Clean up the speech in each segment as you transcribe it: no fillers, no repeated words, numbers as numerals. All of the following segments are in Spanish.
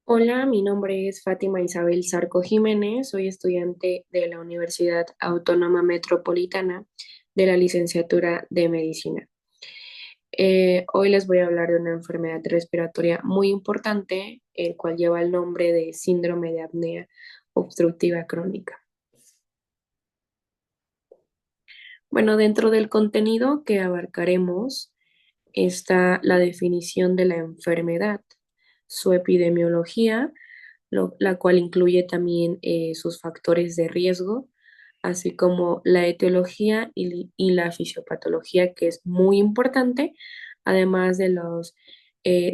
Hola, mi nombre es Fátima Isabel Zarco Jiménez, soy estudiante de la Universidad Autónoma Metropolitana de la licenciatura de Medicina. Hoy les voy a hablar de una enfermedad respiratoria muy importante, el cual lleva el nombre de síndrome de apnea obstructiva crónica. Bueno, dentro del contenido que abarcaremos está la definición de la enfermedad, su epidemiología, la cual incluye también sus factores de riesgo, así como la etiología y la fisiopatología, que es muy importante, además de los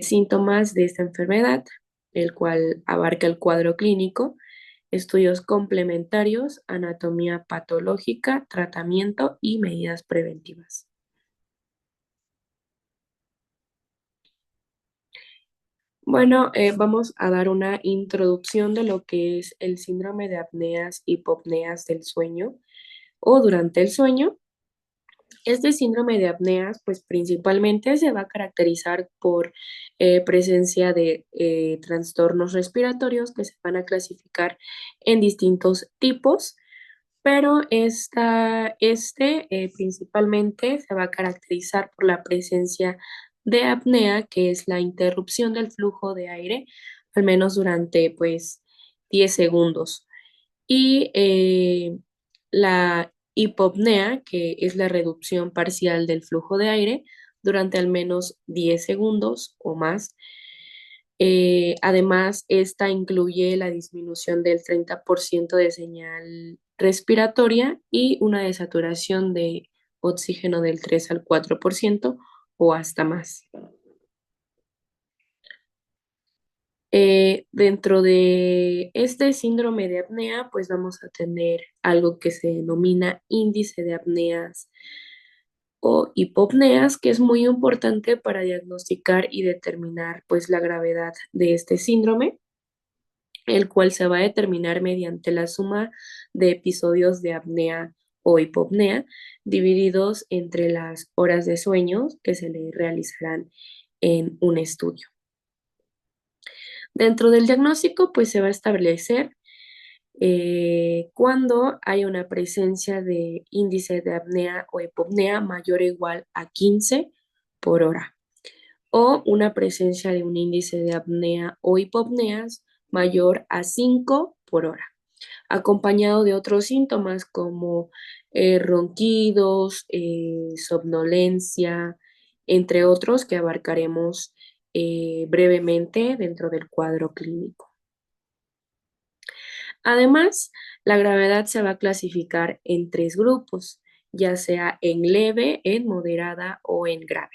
síntomas de esta enfermedad, el cual abarca el cuadro clínico, estudios complementarios, anatomía patológica, tratamiento y medidas preventivas. Bueno, vamos a dar una introducción de lo que es el síndrome de apneas hipopneas del sueño o durante el sueño. Este síndrome de apneas, pues principalmente se va a caracterizar por presencia de trastornos respiratorios que se van a clasificar en distintos tipos, pero principalmente se va a caracterizar por la presencia de apnea, que es la interrupción del flujo de aire, al menos durante pues 10 segundos. Y la hipopnea, que es la reducción parcial del flujo de aire durante al menos 10 segundos o más. Además, esta incluye la disminución del 30% de señal respiratoria y una desaturación de oxígeno del 3 al 4% o hasta más. Dentro de este síndrome de apnea, pues vamos a tener algo que se denomina índice de apneas o hipopneas, que es muy importante para diagnosticar y determinar pues la gravedad de este síndrome, el cual se va a determinar mediante la suma de episodios de apnea o hipopnea divididos entre las horas de sueño que se le realizarán en un estudio. Dentro del diagnóstico, pues se va a establecer cuando hay una presencia de índice de apnea o hipopnea mayor o igual a 15 por hora, o una presencia de un índice de apnea o hipopneas mayor a 5 por hora, acompañado de otros síntomas como ronquidos, somnolencia, entre otros que abarcaremos brevemente dentro del cuadro clínico. Además, la gravedad se va a clasificar en tres grupos, ya sea en leve, en moderada o en grave.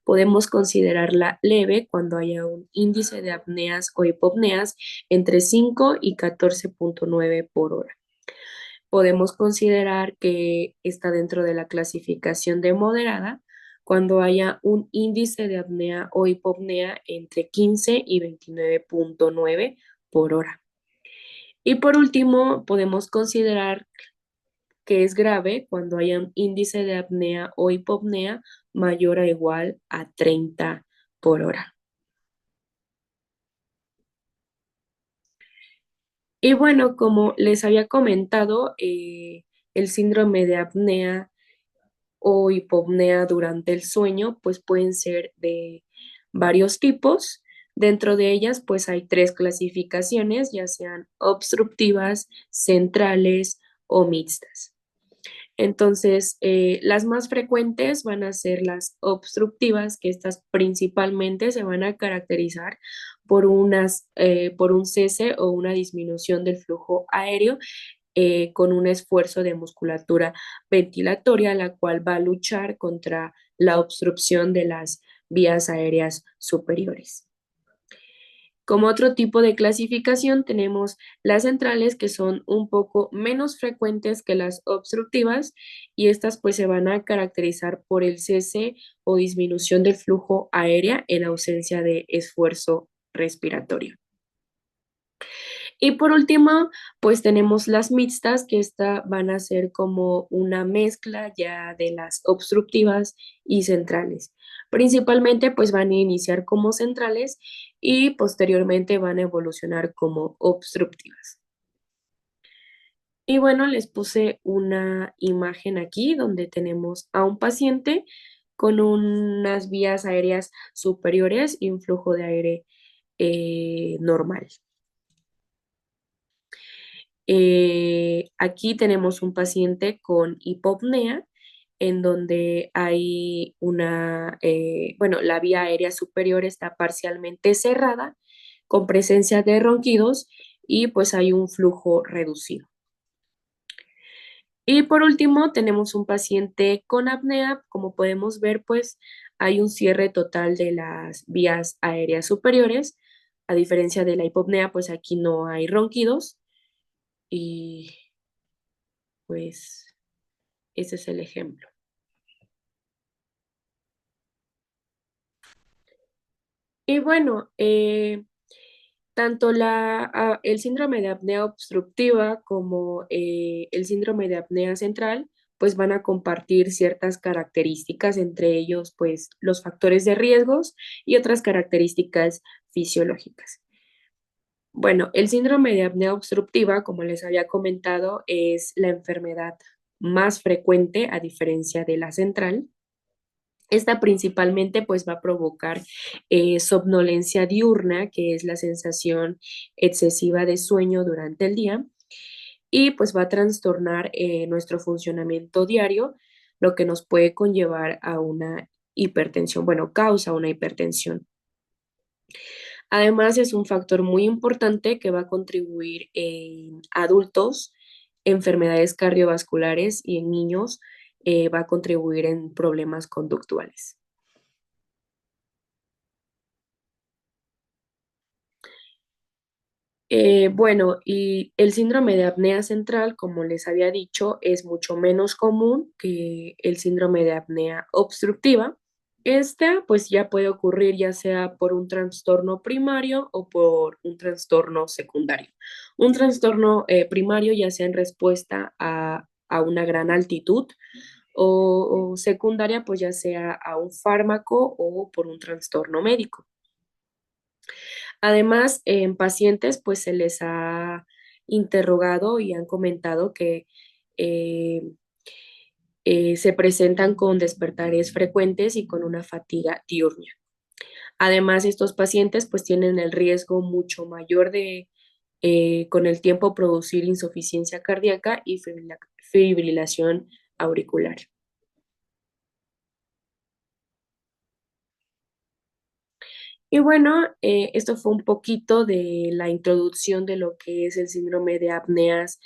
Podemos considerarla leve cuando haya un índice de apneas o hipopneas entre 5 y 14,9 por hora. Podemos considerar que está dentro de la clasificación de moderada cuando haya un índice de apnea o hipopnea entre 15 y 29,9 por hora. Y por último, podemos considerar que es grave cuando haya un índice de apnea o hipopnea mayor o igual a 30 por hora. Y bueno, como les había comentado, el síndrome de apnea o hipopnea durante el sueño, pues pueden ser de varios tipos. Dentro de ellas, pues hay tres clasificaciones, ya sean obstructivas, centrales o mixtas. Entonces, las más frecuentes van a ser las obstructivas, que estas principalmente se van a caracterizar por un cese o una disminución del flujo aéreo con un esfuerzo de musculatura ventilatoria, la cual va a luchar contra la obstrucción de las vías aéreas superiores. Como otro tipo de clasificación tenemos las centrales, que son un poco menos frecuentes que las obstructivas, y estas pues se van a caracterizar por el cese o disminución del flujo aérea en ausencia de esfuerzo respiratorio. Y por último, pues tenemos las mixtas, que esta van a ser como una mezcla ya de las obstructivas y centrales. Principalmente, pues van a iniciar como centrales y posteriormente van a evolucionar como obstructivas. Y bueno, les puse una imagen aquí donde tenemos a un paciente con unas vías aéreas superiores y un flujo de aire normal. Aquí tenemos un paciente con hipopnea, en donde hay bueno, la vía aérea superior está parcialmente cerrada, con presencia de ronquidos y pues hay un flujo reducido. Y por último, tenemos un paciente con apnea. Como podemos ver, pues hay un cierre total de las vías aéreas superiores. A diferencia de la hipopnea, pues aquí no hay ronquidos y pues ese es el ejemplo. Y bueno, tanto el síndrome de apnea obstructiva como el síndrome de apnea central, pues van a compartir ciertas características, entre ellos, pues los factores de riesgos y otras características fisiológicas. Bueno, el síndrome de apnea obstructiva, como les había comentado, es la enfermedad más frecuente a diferencia de la central. Esta principalmente pues va a provocar somnolencia diurna, que es la sensación excesiva de sueño durante el día, y pues va a trastornar nuestro funcionamiento diario, lo que nos puede conllevar a una hipertensión, bueno, causa una hipertensión. Además, es un factor muy importante que va a contribuir en adultos, enfermedades cardiovasculares y en niños va a contribuir en problemas conductuales. Bueno, y el síndrome de apnea central, como les había dicho, es mucho menos común que el síndrome de apnea obstructiva. Esta, pues ya puede ocurrir ya sea por un trastorno primario o por un trastorno secundario. Un trastorno primario ya sea en respuesta a una gran altitud o secundaria, pues ya sea a un fármaco o por un trastorno médico. Además, en pacientes, pues se les ha interrogado y han comentado que eh, se presentan con despertares frecuentes y con una fatiga diurna. Además, estos pacientes pues tienen el riesgo mucho mayor de con el tiempo producir insuficiencia cardíaca y fibrilación auricular. Y bueno, esto fue un poquito de la introducción de lo que es el síndrome de apneas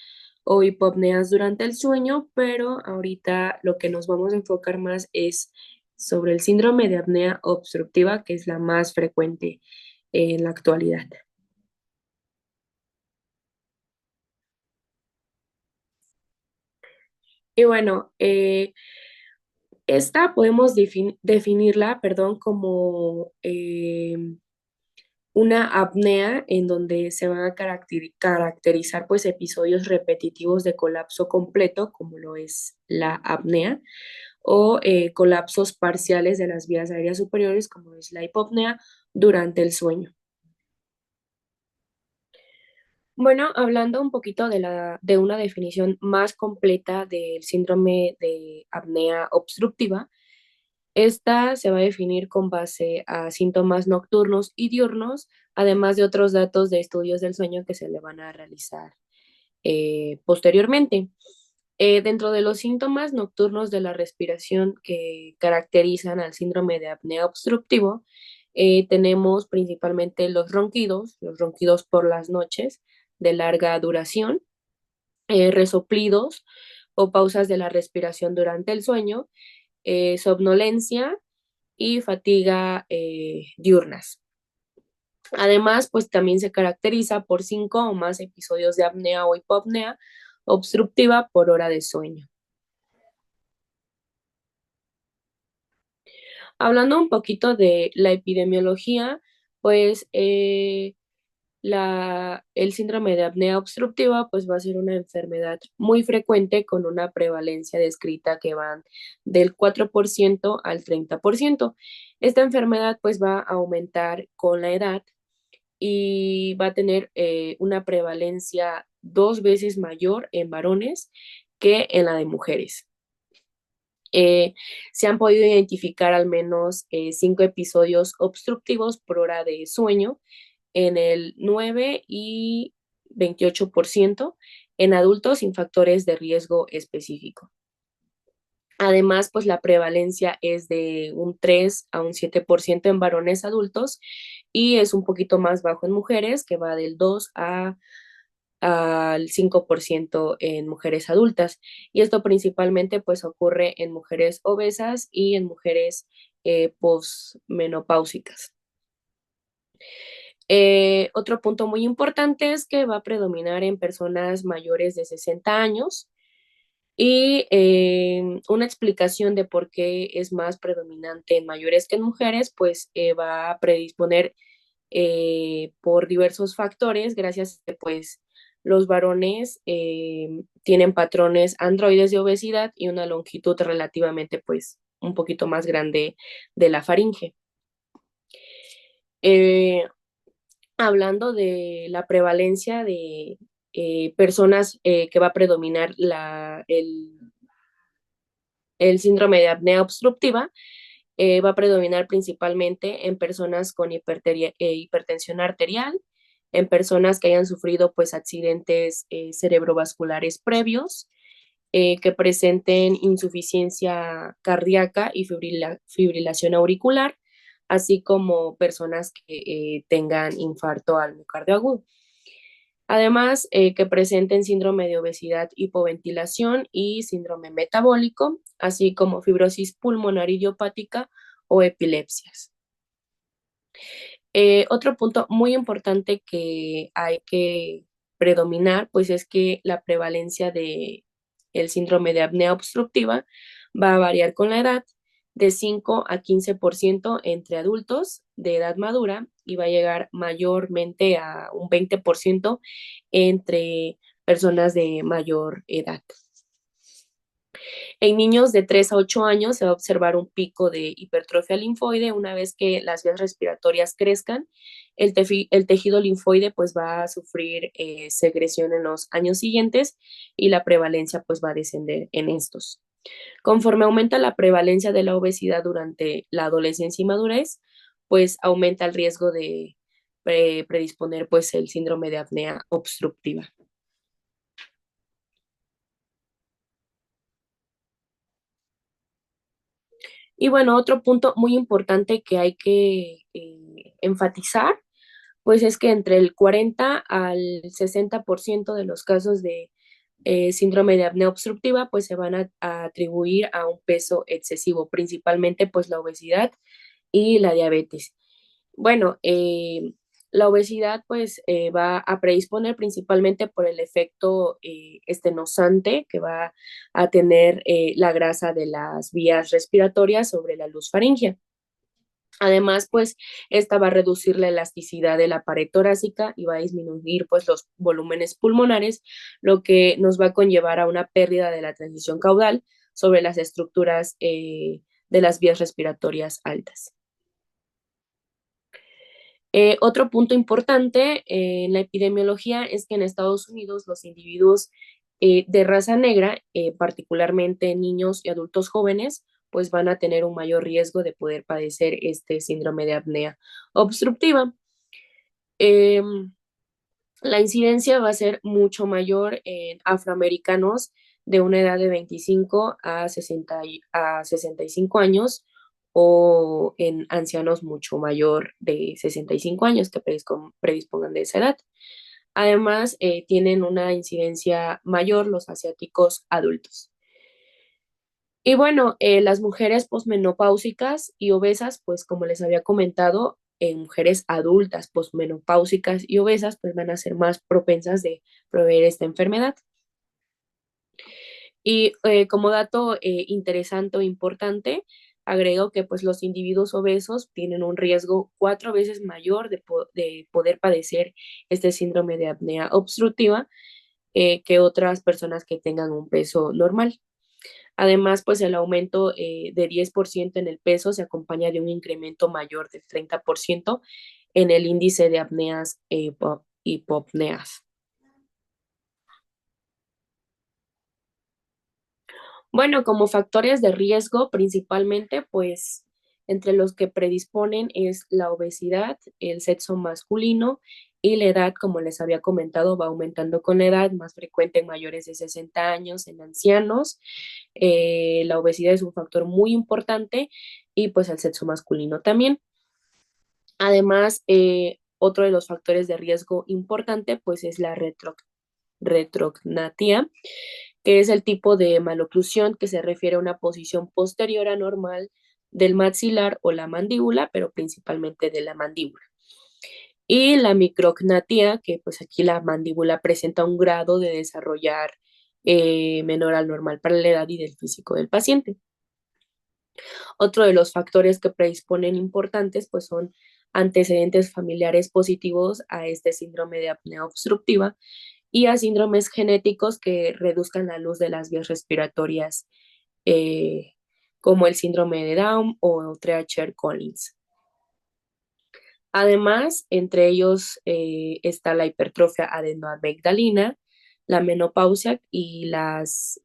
o hipopneas durante el sueño, pero ahorita lo que nos vamos a enfocar más es sobre el síndrome de apnea obstructiva, que es la más frecuente en la actualidad. Y bueno, esta podemos definirla, perdón, como una apnea en donde se van a caracterizar pues episodios repetitivos de colapso completo, como lo es la apnea, o colapsos parciales de las vías aéreas superiores, como es la hipopnea, durante el sueño. Bueno, hablando un poquito de una definición más completa del síndrome de apnea obstructiva, esta se va a definir con base a síntomas nocturnos y diurnos, además de otros datos de estudios del sueño que se le van a realizar posteriormente. Dentro de los síntomas nocturnos de la respiración que caracterizan al síndrome de apnea obstructivo, tenemos principalmente los ronquidos por las noches de larga duración, resoplidos o pausas de la respiración durante el sueño, somnolencia y fatiga diurnas. Además, pues también se caracteriza por 5 o más episodios de apnea o hipopnea obstructiva por hora de sueño. Hablando un poquito de la epidemiología, pues El síndrome de apnea obstructiva pues va a ser una enfermedad muy frecuente con una prevalencia descrita que van del 4% al 30%. Esta enfermedad pues va a aumentar con la edad y va a tener una prevalencia 2 veces mayor en varones que en la de mujeres. Eh, Se han podido identificar al menos 5 episodios obstructivos por hora de sueño en el 9 y 28% en adultos sin factores de riesgo específico. Además, pues la prevalencia es de un 3 a un 7% en varones adultos y es un poquito más bajo en mujeres, que va del 2 al 5% en mujeres adultas. Y esto principalmente pues ocurre en mujeres obesas y en mujeres posmenopáusicas. Otro punto muy importante es que va a predominar en personas mayores de 60 años y una explicación de por qué es más predominante en mayores que en mujeres, pues va a predisponer por diversos factores, gracias a que pues los varones tienen patrones androides de obesidad y una longitud relativamente pues un poquito más grande de la faringe. Eh, Hablando de la prevalencia de personas que va a predominar el síndrome de apnea obstructiva, va a predominar principalmente en personas con hipertensión arterial, en personas que hayan sufrido pues accidentes cerebrovasculares previos, que presenten insuficiencia cardíaca y fibrilación auricular, así como personas que tengan infarto al miocardio agudo. Además, que presenten síndrome de obesidad, hipoventilación y síndrome metabólico, así como fibrosis pulmonar idiopática o epilepsias. Otro punto muy importante que hay que predominar, pues es que la prevalencia de el síndrome de apnea obstructiva va a variar con la edad de 5 a 15% entre adultos de edad madura y va a llegar mayormente a un 20% entre personas de mayor edad. En niños de 3 a 8 años se va a observar un pico de hipertrofia linfoide una vez que las vías respiratorias crezcan. El tejido linfoide pues va a sufrir secreción en los años siguientes y la prevalencia pues va a descender en estos. Conforme aumenta la prevalencia de la obesidad durante la adolescencia y madurez, pues aumenta el riesgo de predisponer pues el síndrome de apnea obstructiva. Y bueno, otro punto muy importante que hay que enfatizar, pues es que entre el 40 al 60% de los casos de síndrome de apnea obstructiva, pues se van a atribuir a un peso excesivo, principalmente pues la obesidad y la diabetes. Bueno, la obesidad pues va a predisponer principalmente por el efecto estenosante que va a tener la grasa de las vías respiratorias sobre la luz faríngea. Además, pues esta va a reducir la elasticidad de la pared torácica y va a disminuir pues los volúmenes pulmonares, lo que nos va a conllevar a una pérdida de la transición caudal sobre las estructuras de las vías respiratorias altas. Otro punto importante en la epidemiología es que en Estados Unidos los individuos de raza negra, particularmente niños y adultos jóvenes, pues van a tener un mayor riesgo de poder padecer este síndrome de apnea obstructiva. Em, la incidencia va a ser mucho mayor en afroamericanos de una edad de 25 a 65 años o en ancianos mucho mayor de 65 años que predispongan de esa edad. Además, tienen una incidencia mayor los asiáticos adultos. Y bueno, las mujeres posmenopáusicas y obesas, pues como les había comentado, en mujeres adultas posmenopáusicas y obesas, pues van a ser más propensas de proveer esta enfermedad. Y como dato interesante o importante, Agregó que pues los individuos obesos tienen un riesgo 4 veces mayor de poder padecer este síndrome de apnea obstructiva que otras personas que tengan un peso normal. Además, pues el aumento de 10% en el peso se acompaña de un incremento mayor del 30% en el índice de apneas hipopneas. Bueno, como factores de riesgo, principalmente, pues entre los que predisponen es la obesidad, el sexo masculino y la edad, como les había comentado, va aumentando con la edad, más frecuente en mayores de 60 años, en ancianos. La obesidad es un factor muy importante y pues el sexo masculino también. Además, otro de los factores de riesgo importante, pues es la retrognatia, que es el tipo de maloclusión que se refiere a una posición posterior anormal del maxilar o la mandíbula, pero principalmente de la mandíbula. Y la micrognatia, que pues aquí la mandíbula presenta un grado de desarrollar menor al normal para la edad y del físico del paciente. Otro de los factores que predisponen importantes pues son antecedentes familiares positivos a este síndrome de apnea obstructiva y a síndromes genéticos que reduzcan la luz de las vías respiratorias, eh, como el síndrome de Down o Treacher-Collins. Además, entre ellos está la hipertrofia adenoamigdalina, la menopausia y las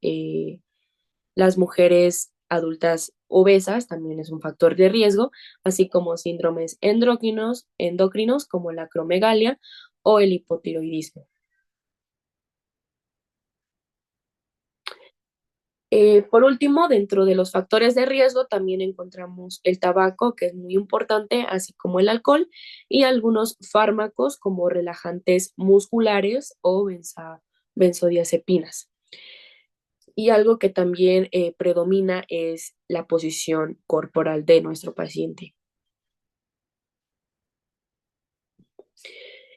mujeres adultas obesas también es un factor de riesgo, así como síndromes endocrinos como la acromegalia o el hipotiroidismo. Por último, dentro de los factores de riesgo también encontramos el tabaco, que es muy importante, así como el alcohol, y algunos fármacos como relajantes musculares o benzodiazepinas. Y algo que también predomina es la posición corporal de nuestro paciente.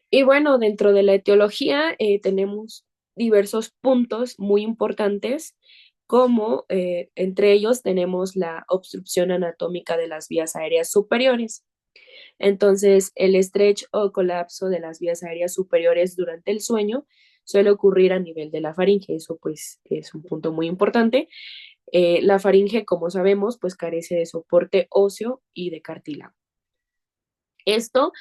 Y bueno, dentro de la etiología tenemos diversos puntos muy importantes, como entre ellos tenemos la obstrucción anatómica de las vías aéreas superiores. Entonces, el stretch o colapso de las vías aéreas superiores durante el sueño suele ocurrir a nivel de la faringe, eso pues es un punto muy importante. La faringe, como sabemos, pues carece de soporte óseo y de cartílago. Esto,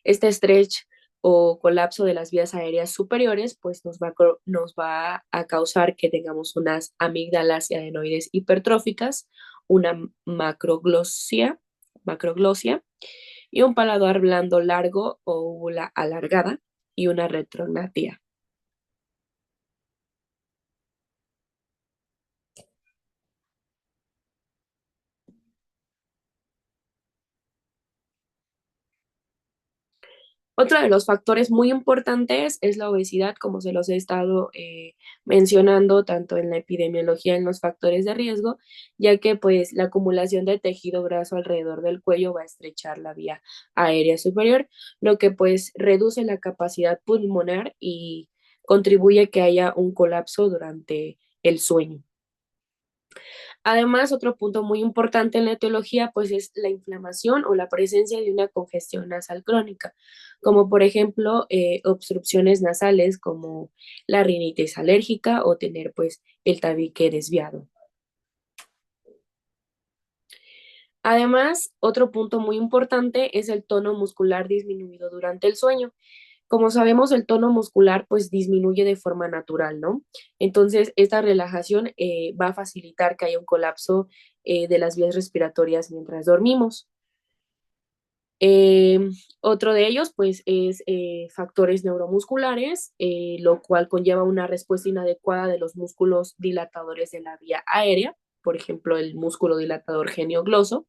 este stretch o colapso de las vías aéreas superiores, pues nos va a causar que tengamos unas amígdalas y adenoides hipertróficas, una macroglosia y un paladar blando largo o úvula alargada y una retrognatia. Otro de los factores muy importantes es la obesidad, como se los he estado mencionando tanto en la epidemiología, en los factores de riesgo, ya que pues la acumulación de tejido graso alrededor del cuello va a estrechar la vía aérea superior, lo que pues reduce la capacidad pulmonar y contribuye a que haya un colapso durante el sueño. Además, otro punto muy importante en la etiología, pues es la inflamación o la presencia de una congestión nasal crónica, como por ejemplo obstrucciones nasales como la rinitis alérgica o tener pues el tabique desviado. Además, otro punto muy importante es el tono muscular disminuido durante el sueño. Como sabemos, el tono muscular pues disminuye de forma natural, ¿no? Entonces, esta relajación va a facilitar que haya un colapso de las vías respiratorias mientras dormimos. Eh, Otro de ellos pues es factores neuromusculares, lo cual conlleva una respuesta inadecuada de los músculos dilatadores de la vía aérea, por ejemplo, el músculo dilatador geniogloso,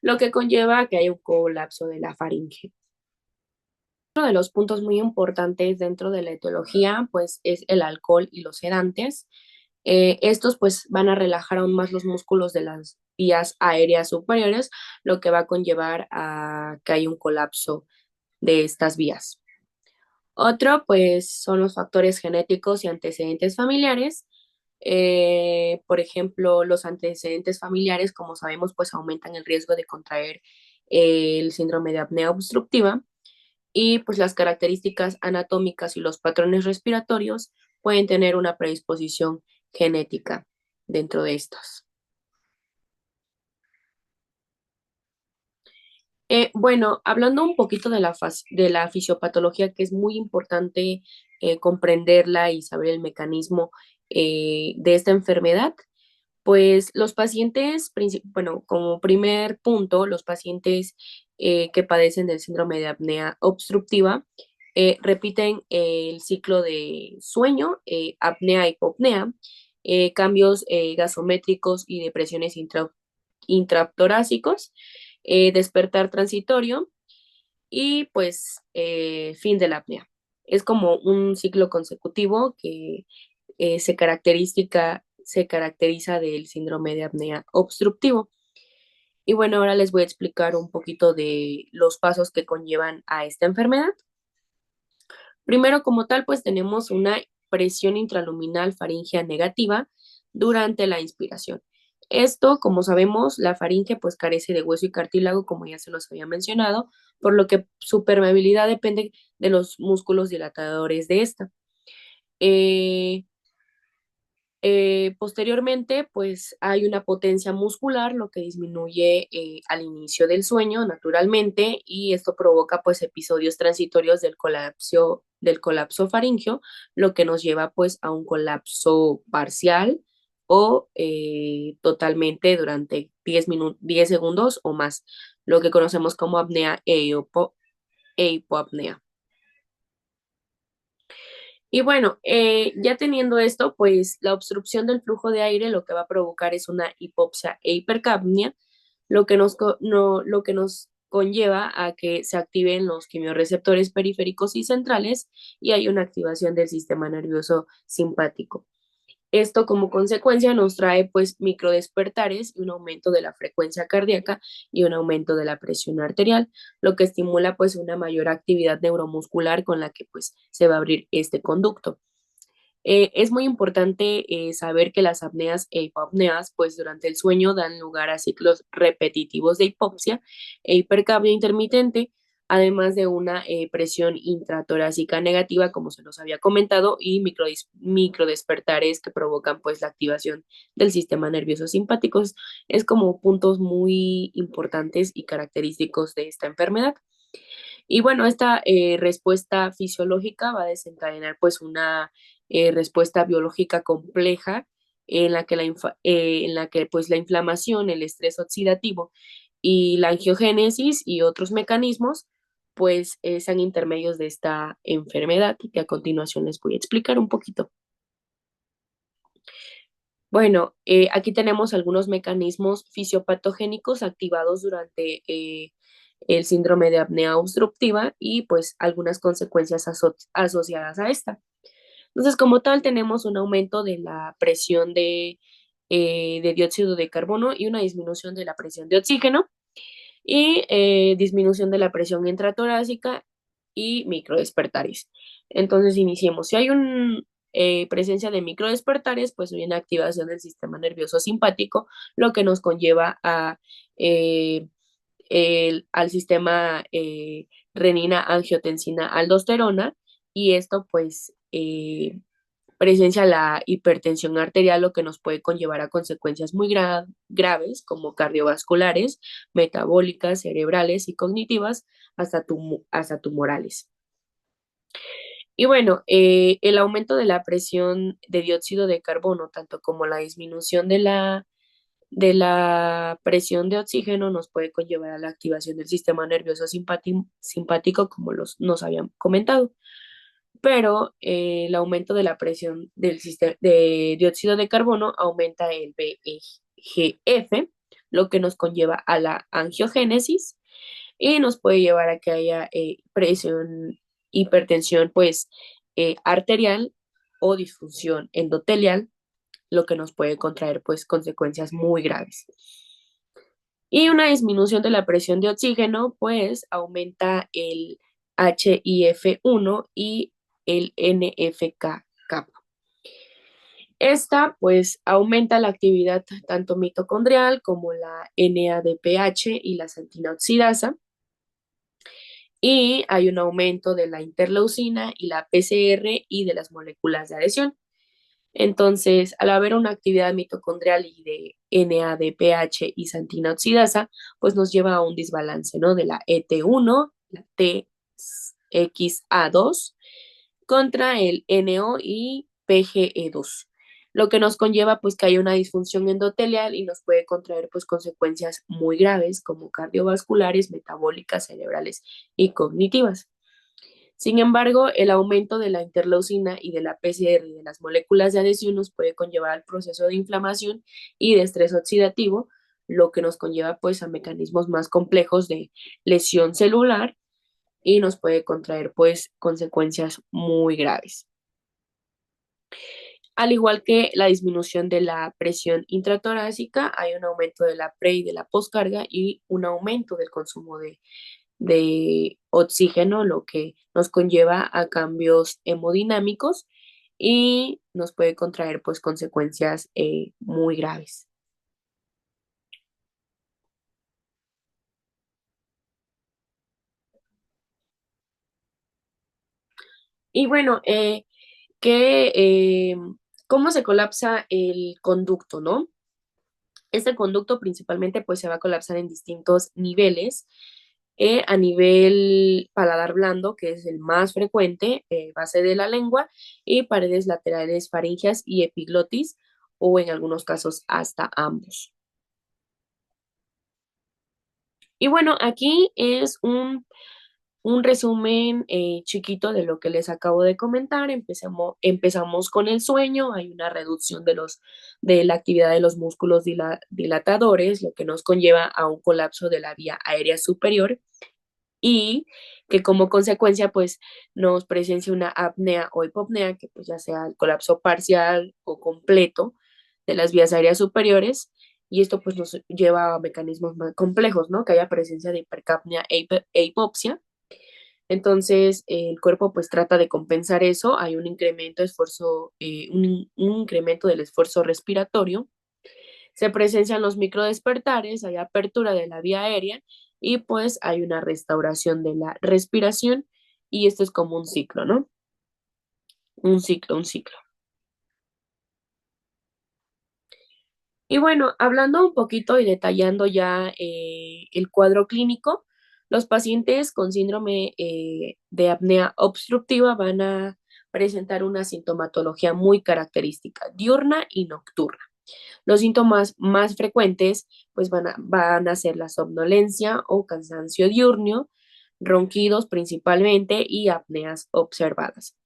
lo que conlleva a que haya un colapso de la faringe. Uno de los puntos muy importantes dentro de la etiología, pues, es el alcohol y los sedantes. Estos, pues, van a relajar aún más los músculos de las vías aéreas superiores, lo que va a conllevar a que haya un colapso de estas vías. Otro, pues, son los factores genéticos y antecedentes familiares. Por ejemplo, los antecedentes familiares, como sabemos, pues aumentan el riesgo de contraer el síndrome de apnea obstructiva y pues las características anatómicas y los patrones respiratorios pueden tener una predisposición genética dentro de estos. Bueno, hablando un poquito de de la fisiopatología, que es muy importante comprenderla y saber el mecanismo de esta enfermedad, pues los pacientes, bueno, como primer punto, los pacientes que padecen del síndrome de apnea obstructiva repiten el ciclo de sueño, apnea, hipopnea, cambios gasométricos y depresiones intratorácicos, despertar transitorio y pues fin de la apnea. Es como un ciclo consecutivo que se caracteriza del síndrome de apnea obstructivo. Y bueno, ahora les voy a explicar un poquito de los pasos que conllevan a esta enfermedad. Primero, como tal, pues tenemos una presión intraluminal faríngea negativa durante la inspiración. Esto, como sabemos, la faringe pues carece de hueso y cartílago, como ya se los había mencionado, por lo que su permeabilidad depende de los músculos dilatadores de esta. Eh, Posteriormente, pues hay una potencia muscular, lo que disminuye al inicio del sueño naturalmente y esto provoca pues episodios transitorios del colapso faríngeo, lo que nos lleva pues a un colapso parcial o totalmente durante 10 segundos o más, lo que conocemos como apnea e hipoapnea. Y bueno, ya teniendo esto, pues la obstrucción del flujo de aire lo que va a provocar es una hipoxia e hipercapnia, lo que nos conlleva a que se activen los quimiorreceptores periféricos y centrales y hay una activación del sistema nervioso simpático. Esto como consecuencia nos trae pues microdespertares y un aumento de la frecuencia cardíaca y un aumento de la presión arterial, lo que estimula pues una mayor actividad neuromuscular con la que pues se va a abrir este conducto. Es muy importante saber que las apneas e hipopneas, pues durante el sueño dan lugar a ciclos repetitivos de hipoxia e hipercapnia intermitente, además de una presión intratorácica negativa, como se nos había comentado, y microdespertares que provocan pues la activación del sistema nervioso simpático. Es como puntos muy importantes y característicos de esta enfermedad. Y bueno, esta respuesta fisiológica va a desencadenar pues una respuesta biológica compleja en la que, en la que pues la inflamación, el estrés oxidativo y la angiogénesis y otros mecanismos pues sean intermedios de esta enfermedad que a continuación les voy a explicar un poquito. Bueno, aquí tenemos algunos mecanismos fisiopatogénicos activados durante el síndrome de apnea obstructiva y pues algunas consecuencias asociadas a esta. Entonces, como tal, tenemos un aumento de la presión de dióxido de carbono y una disminución de la presión de oxígeno y disminución de la presión intratorácica y microdespertares. Entonces, iniciemos. Si hay una presencia de microdespertares, pues hay una activación del sistema nervioso simpático, lo que nos conlleva a, eh, al sistema renina, angiotensina, aldosterona, y esto pues presencia la hipertensión arterial, lo que nos puede conllevar a consecuencias muy graves como cardiovasculares, metabólicas, cerebrales y cognitivas, hasta tumorales. Y bueno, el aumento de la presión de dióxido de carbono, tanto como la disminución de la presión de oxígeno, nos puede conllevar a la activación del sistema nervioso simpático, como nos habían comentado, pero el aumento de la presión del sistema de dióxido de carbono aumenta el VEGF, lo que nos conlleva a la angiogénesis y nos puede llevar a que haya presión, hipertensión, pues arterial o disfunción endotelial, lo que nos puede contraer pues consecuencias muy graves. Y una disminución de la presión de oxígeno, pues aumenta el HIF1 y el NFK kappa. Esta pues aumenta la actividad tanto mitocondrial como la NADPH y la santina oxidasa, y hay un aumento de la interleucina y la PCR y de las moléculas de adhesión. Entonces, al haber una actividad mitocondrial y de NADPH y santina oxidasa, pues nos lleva a un desbalance, ¿no? De la ET1, la TXA2 contra el NO y PGE2, lo que nos conlleva pues que hay una disfunción endotelial y nos puede contraer pues consecuencias muy graves como cardiovasculares, metabólicas, cerebrales y cognitivas. Sin embargo, el aumento de la interleucina y de la PCR y de las moléculas de adhesión nos puede conllevar al proceso de inflamación y de estrés oxidativo, lo que nos conlleva pues a mecanismos más complejos de lesión celular y nos puede contraer pues consecuencias muy graves. Al igual que la disminución de la presión intratorácica, hay un aumento de la pre y de la poscarga y un aumento del consumo de oxígeno, lo que nos conlleva a cambios hemodinámicos y nos puede contraer pues consecuencias muy graves. Y bueno, que, ¿cómo se colapsa el conducto, no? Este conducto principalmente pues se va a colapsar en distintos niveles. A nivel paladar blando, que es el más frecuente, base de la lengua, y paredes laterales faringeas y epiglotis, o en algunos casos hasta ambos. Y bueno, aquí es un resumen chiquito de lo que les acabo de comentar. Empezamos con el sueño, hay una reducción de la actividad de los músculos dilatadores, lo que nos conlleva a un colapso de la vía aérea superior y que como consecuencia pues nos presencia una apnea o hipopnea, que pues ya sea el colapso parcial o completo de las vías aéreas superiores, y esto pues nos lleva a mecanismos más complejos, ¿no? Que haya presencia de hipercapnia e hipopsia. Entonces, el cuerpo pues trata de compensar eso, hay un incremento de esfuerzo, un incremento del esfuerzo respiratorio, se presencian los microdespertares, hay apertura de la vía aérea y pues hay una restauración de la respiración y esto es como un ciclo, ¿no? Un ciclo, un ciclo. Y bueno, hablando un poquito y detallando ya el cuadro clínico, los pacientes con síndrome de apnea obstructiva van a presentar una sintomatología muy característica, diurna y nocturna. Los síntomas más frecuentes pues van a ser la somnolencia o cansancio diurno, ronquidos principalmente y apneas observadas.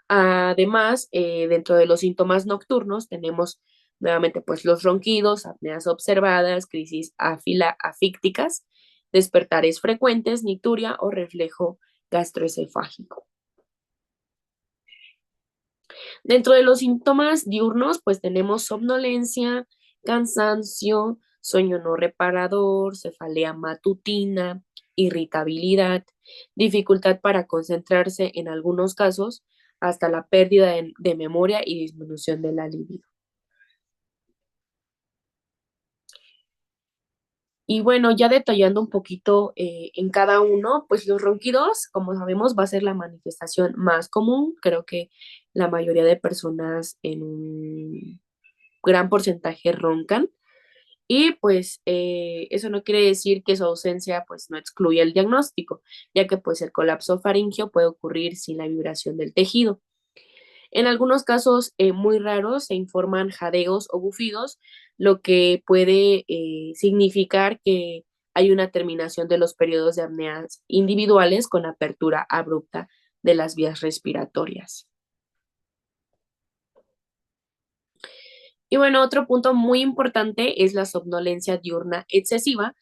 Además, dentro de los síntomas nocturnos tenemos nuevamente pues los ronquidos, apneas observadas, crisis afícticas, despertares frecuentes, nicturia o reflejo gastroesofágico. Dentro de los síntomas diurnos, pues tenemos somnolencia, cansancio, sueño no reparador, cefalea matutina, irritabilidad, dificultad para concentrarse en algunos casos, hasta la pérdida de memoria y disminución de la libido. Y bueno, ya detallando un poquito en cada uno, pues los ronquidos, como sabemos, va a ser la manifestación más común. Creo que la mayoría de personas en un gran porcentaje roncan y pues eso no quiere decir que su ausencia pues no excluya el diagnóstico, ya que pues el colapso faríngeo puede ocurrir sin la vibración del tejido. En algunos casos muy raros se informan jadeos o bufidos, lo que puede significar que hay una terminación de los periodos de apneas individuales con apertura abrupta de las vías respiratorias. Y bueno, otro punto muy importante es la somnolencia diurna excesiva.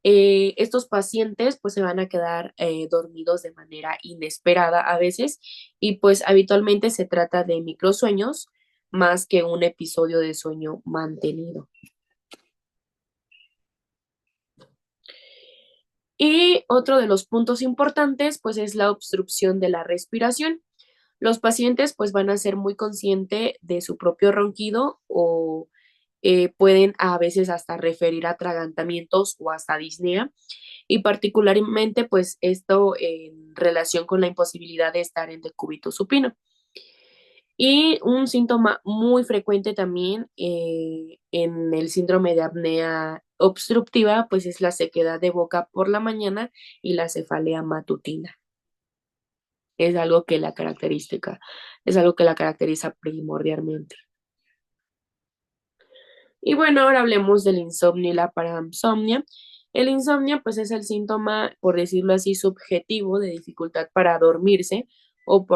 Estos pacientes pues se van a quedar dormidos de manera inesperada a veces y pues habitualmente se trata de microsueños más que un episodio de sueño mantenido. Y otro de los puntos importantes pues es la obstrucción de la respiración. Los pacientes pues van a ser muy conscientes de su propio ronquido o pueden a veces hasta referir a atragantamientos o hasta disnea y particularmente pues esto en relación con la imposibilidad de estar en decúbito supino. Y un síntoma muy frecuente también en el síndrome de apnea obstructiva, pues es la sequedad de boca por la mañana y la cefalea matutina. Es algo que la característica, es algo que la caracteriza primordialmente. Y bueno, ahora hablemos del insomnio y la parasomnia. El insomnio, pues es el síntoma, por decirlo así, subjetivo de dificultad para dormirse o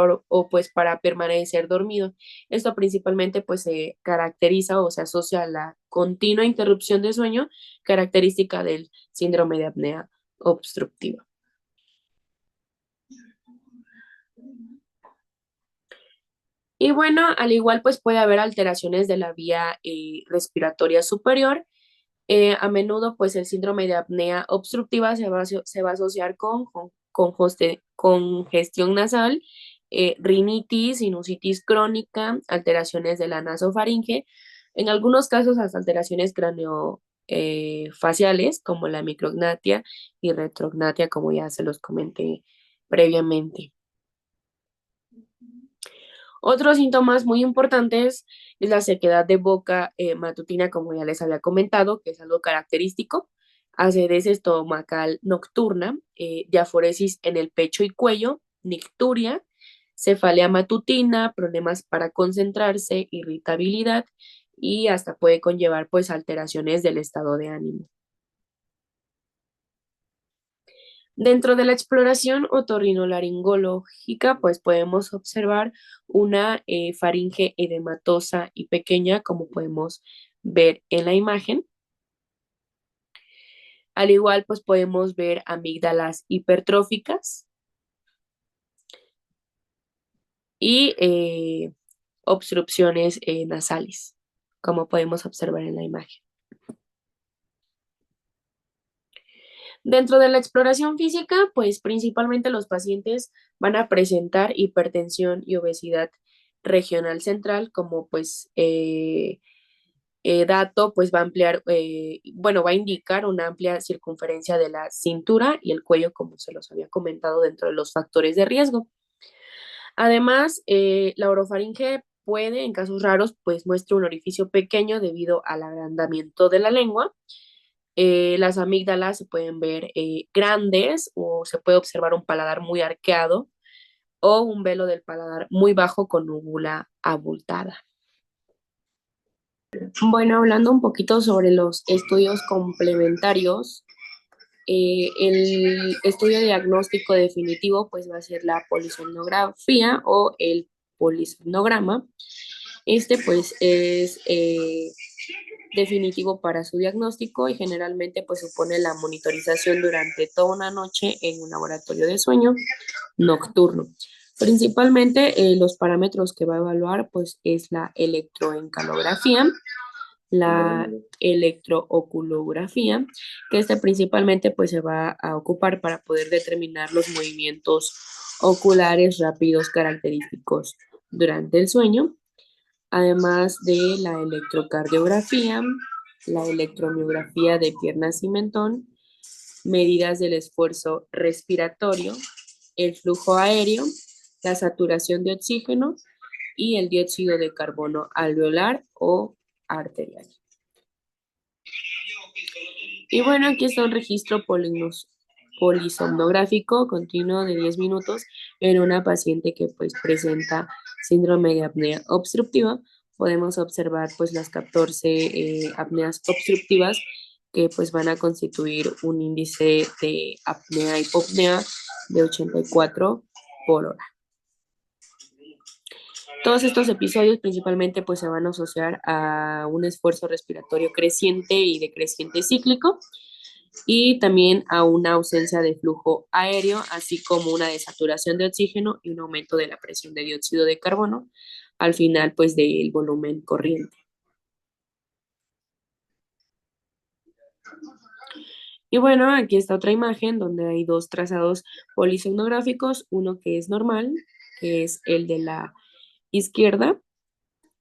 pues para permanecer dormido. Esto principalmente pues se caracteriza o se asocia a la continua interrupción de sueño, característica del síndrome de apnea obstructiva. Y bueno, al igual pues puede haber alteraciones de la vía respiratoria superior. A menudo, pues el síndrome de apnea obstructiva se va a asociar con congestión nasal, rinitis, sinusitis crónica, alteraciones de la nasofaringe, en algunos casos hasta alteraciones faciales, como la micrognatia y retrognatia, como ya se los comenté previamente. Otros síntomas muy importantes es la sequedad de boca matutina, como ya les había comentado, que es algo característico, acidez estomacal nocturna, diaforesis en el pecho y cuello, nicturia, cefalea matutina, problemas para concentrarse, irritabilidad y hasta puede conllevar pues alteraciones del estado de ánimo. Dentro de la exploración otorrinolaringológica, pues podemos observar una faringe edematosa y pequeña, como podemos ver en la imagen. Al igual, pues podemos ver amígdalas hipertróficas y obstrucciones nasales, como podemos observar en la imagen. Dentro de la exploración física, pues principalmente los pacientes van a presentar hipertensión y obesidad regional central, como pues dato, pues va a ampliar, bueno, va a indicar una amplia circunferencia de la cintura y el cuello, como se los había comentado, dentro de los factores de riesgo. Además, la orofaringe puede, en casos raros, pues muestra un orificio pequeño debido al agrandamiento de la lengua. Las amígdalas se pueden ver grandes o se puede observar un paladar muy arqueado o un velo del paladar muy bajo con úvula abultada. Bueno, hablando un poquito sobre los estudios complementarios, el estudio diagnóstico definitivo pues va a ser la polisomnografía o el polisomnograma. Este pues es definitivo para su diagnóstico y generalmente pues supone la monitorización durante toda una noche en un laboratorio de sueño nocturno. Principalmente los parámetros que va a evaluar pues es la electroencalografía, la electrooculografía, que este principalmente pues se va a ocupar para poder determinar los movimientos oculares rápidos característicos durante el sueño, además de la electrocardiografía, la electromiografía de piernas y mentón, medidas del esfuerzo respiratorio, el flujo aéreo, la saturación de oxígeno y el dióxido de carbono alveolar o arterial. Y bueno, aquí está un registro polisomnográfico continuo de 10 minutos en una paciente que pues presenta síndrome de apnea obstructiva. Podemos observar pues las 14 apneas obstructivas que pues van a constituir un índice de apnea-hipopnea de 84 por hora. Todos estos episodios principalmente pues se van a asociar a un esfuerzo respiratorio creciente y decreciente cíclico y también a una ausencia de flujo aéreo, así como una desaturación de oxígeno y un aumento de la presión de dióxido de carbono al final pues del volumen corriente. Y bueno, aquí está otra imagen donde hay dos trazados polisomnográficos, uno que es normal que es el de la izquierda,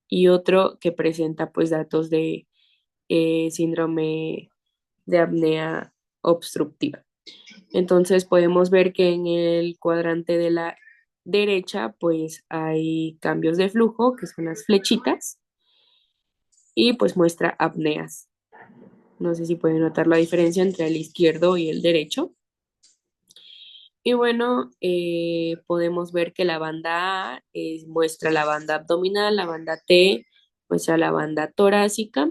y otro que presenta pues datos de síndrome de apnea obstructiva. Entonces podemos ver que en el cuadrante de la derecha pues hay cambios de flujo, que son las flechitas, y pues muestra apneas. No sé si pueden notar la diferencia entre el izquierdo y el derecho. Y bueno, podemos ver que la banda A muestra la banda abdominal, la banda T muestra la banda torácica.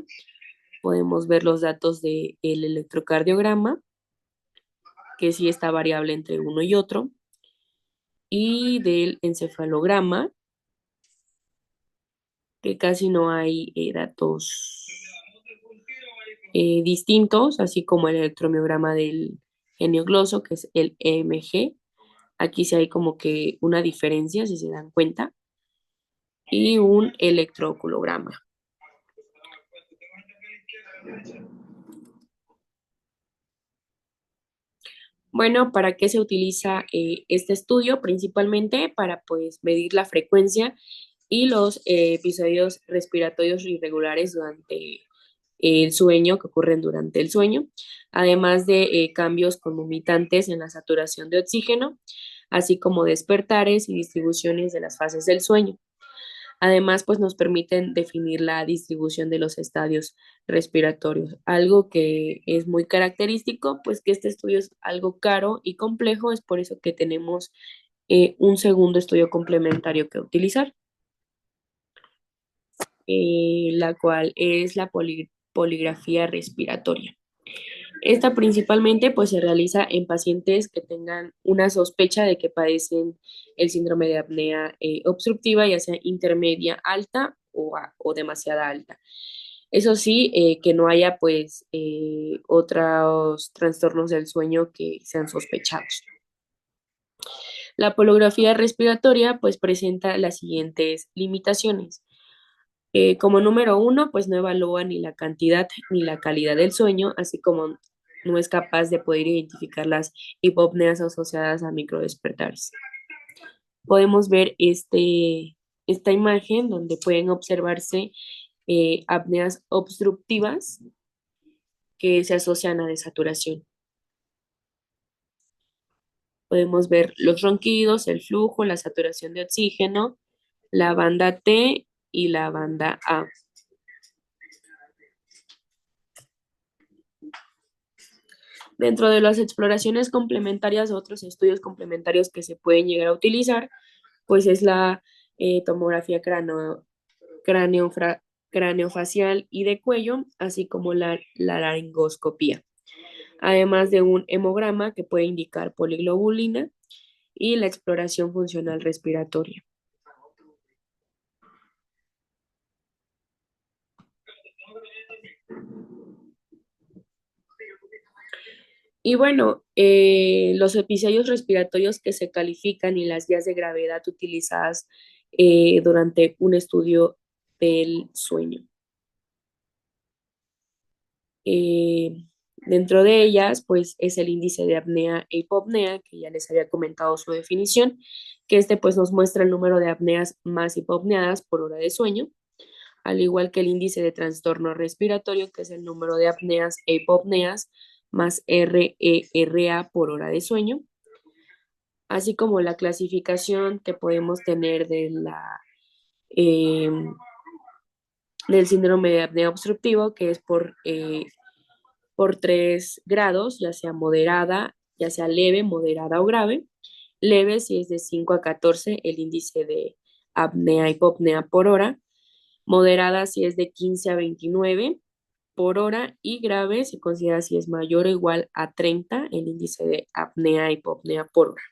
Podemos ver los datos del electrocardiograma, que sí está variable entre uno y otro, y del encefalograma, que casi no hay datos distintos, así como el electromiograma del geniogloso, que es el EMG. Aquí sí hay como que una diferencia, si se dan cuenta, y un electrooculograma. Bueno, ¿para qué se utiliza este estudio? Principalmente para pues medir la frecuencia y los episodios respiratorios irregulares durante el sueño, que ocurren durante el sueño, además de cambios concomitantes en la saturación de oxígeno, así como despertares y distribuciones de las fases del sueño. Además, pues nos permiten definir la distribución de los estadios respiratorios. Algo que es muy característico, pues que este estudio es algo caro y complejo, es por eso que tenemos un segundo estudio complementario que utilizar, la cual es la poligrafía respiratoria. Esta principalmente pues se realiza en pacientes que tengan una sospecha de que padecen el síndrome de apnea obstructiva, ya sea intermedia, alta o demasiada alta. Eso sí, que no haya pues otros trastornos del sueño que sean sospechados. La polografía respiratoria pues presenta las siguientes limitaciones. Como número uno, pues no evalúa ni la cantidad ni la calidad del sueño, así como no es capaz de poder identificar las hipopneas asociadas a microdespertares. Podemos ver esta imagen donde pueden observarse apneas obstructivas que se asocian a desaturación. Podemos ver los ronquidos, el flujo, la saturación de oxígeno, la banda T y la banda A. Dentro de las exploraciones complementarias, otros estudios complementarios que se pueden llegar a utilizar, pues es la tomografía craneofacial y de cuello, así como la laringoscopía, además de un hemograma que puede indicar poliglobulina y la exploración funcional respiratoria. Y bueno, los episodios respiratorios que se califican y las guías de gravedad utilizadas durante un estudio del sueño. Eh, Dentro de ellas, pues es el índice de apnea e hipopnea, que ya les había comentado su definición, que pues nos muestra el número de apneas más hipopneadas por hora de sueño, al igual que el índice de trastorno respiratorio, que es el número de apneas e hipopneas más RERA por hora de sueño, así como la clasificación que podemos tener eh, del síndrome de apnea obstructivo, que es por 3 grados, ya sea moderada, ya sea leve, moderada o grave. Leve si es de 5 a 14 el índice de apnea hipopnea por hora. Moderada si es de 15 a 29 por hora, y grave se considera si es mayor o igual a 30 el índice de apnea hipopnea por hora.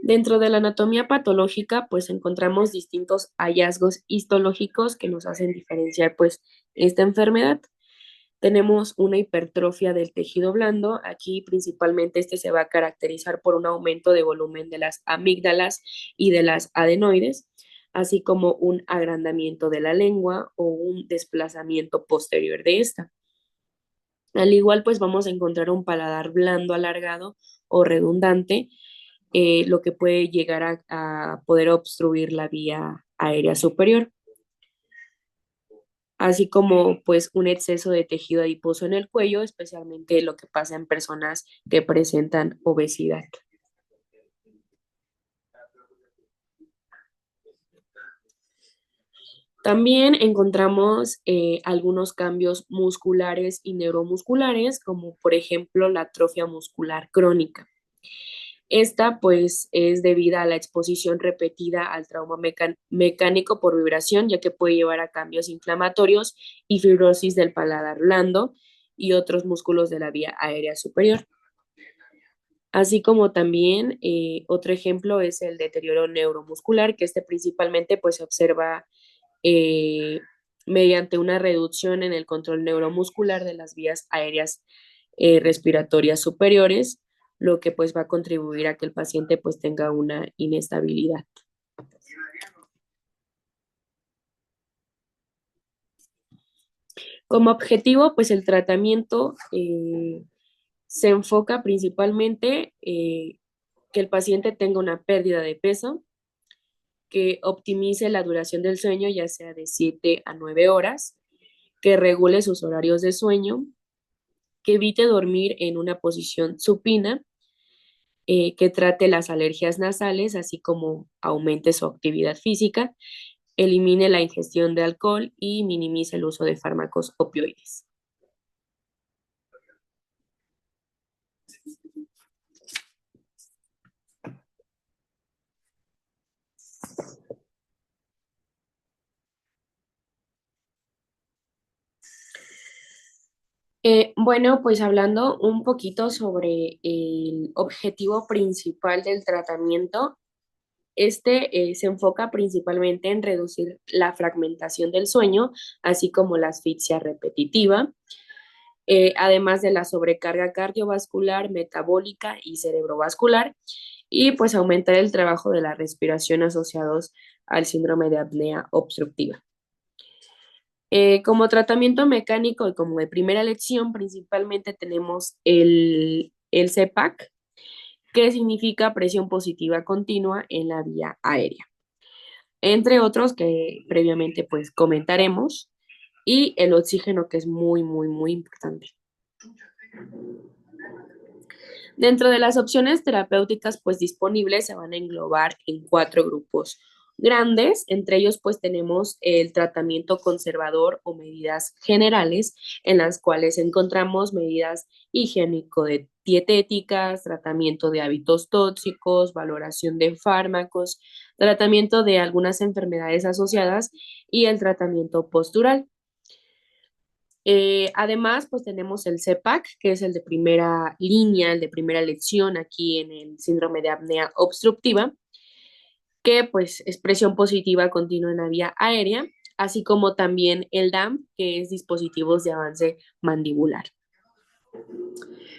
Dentro de la anatomía patológica, pues encontramos distintos hallazgos histológicos que nos hacen diferenciar pues esta enfermedad. Tenemos una hipertrofia del tejido blando. Aquí principalmente este se va a caracterizar por un aumento de volumen de las amígdalas y de las adenoides, así como un agrandamiento de la lengua o un desplazamiento posterior de esta. Al igual, pues vamos a encontrar un paladar blando, alargado o redundante, lo que puede llegar a poder obstruir la vía aérea superior, así como pues un exceso de tejido adiposo en el cuello, especialmente lo que pasa en personas que presentan obesidad. También encontramos algunos cambios musculares y neuromusculares, como por ejemplo la atrofia muscular crónica. Esta pues es debida a la exposición repetida al trauma mecánico por vibración, ya que puede llevar a cambios inflamatorios y fibrosis del paladar blando y otros músculos de la vía aérea superior. Así como también otro ejemplo es el deterioro neuromuscular, que este principalmente pues se observa eh, mediante una reducción en el control neuromuscular de las vías aéreas respiratorias superiores, lo que pues va a contribuir a que el paciente pues tenga una inestabilidad. Como objetivo, pues el tratamiento se enfoca principalmente que el paciente tenga una pérdida de peso, que optimice la duración del sueño, ya sea de 7 a 9 horas, que regule sus horarios de sueño, que evite dormir en una posición supina, que trate las alergias nasales, así como aumente su actividad física, elimine la ingestión de alcohol y minimice el uso de fármacos opioides. Bueno, pues hablando un poquito sobre el objetivo principal del tratamiento, este se enfoca principalmente en reducir la fragmentación del sueño, así como la asfixia repetitiva, además de la sobrecarga cardiovascular, metabólica y cerebrovascular, y pues aumentar el trabajo de la respiración asociados al síndrome de apnea obstructiva. Como tratamiento mecánico y como de primera elección, principalmente tenemos el CPAC, que significa presión positiva continua en la vía aérea, entre otros que previamente pues comentaremos, y el oxígeno, que es muy, muy, muy importante. Dentro de las opciones terapéuticas pues disponibles se van a englobar en cuatro grupos grandes. Entre ellos pues tenemos el tratamiento conservador o medidas generales, en las cuales encontramos medidas higiénico-dietéticas, tratamiento de hábitos tóxicos, valoración de fármacos, tratamiento de algunas enfermedades asociadas y el tratamiento postural. Además, pues tenemos el CPAC, que es el de primera línea, el de primera elección aquí en el síndrome de apnea obstructiva, que pues es presión positiva continua en la vía aérea, así como también el DAM, que es dispositivos de avance mandibular.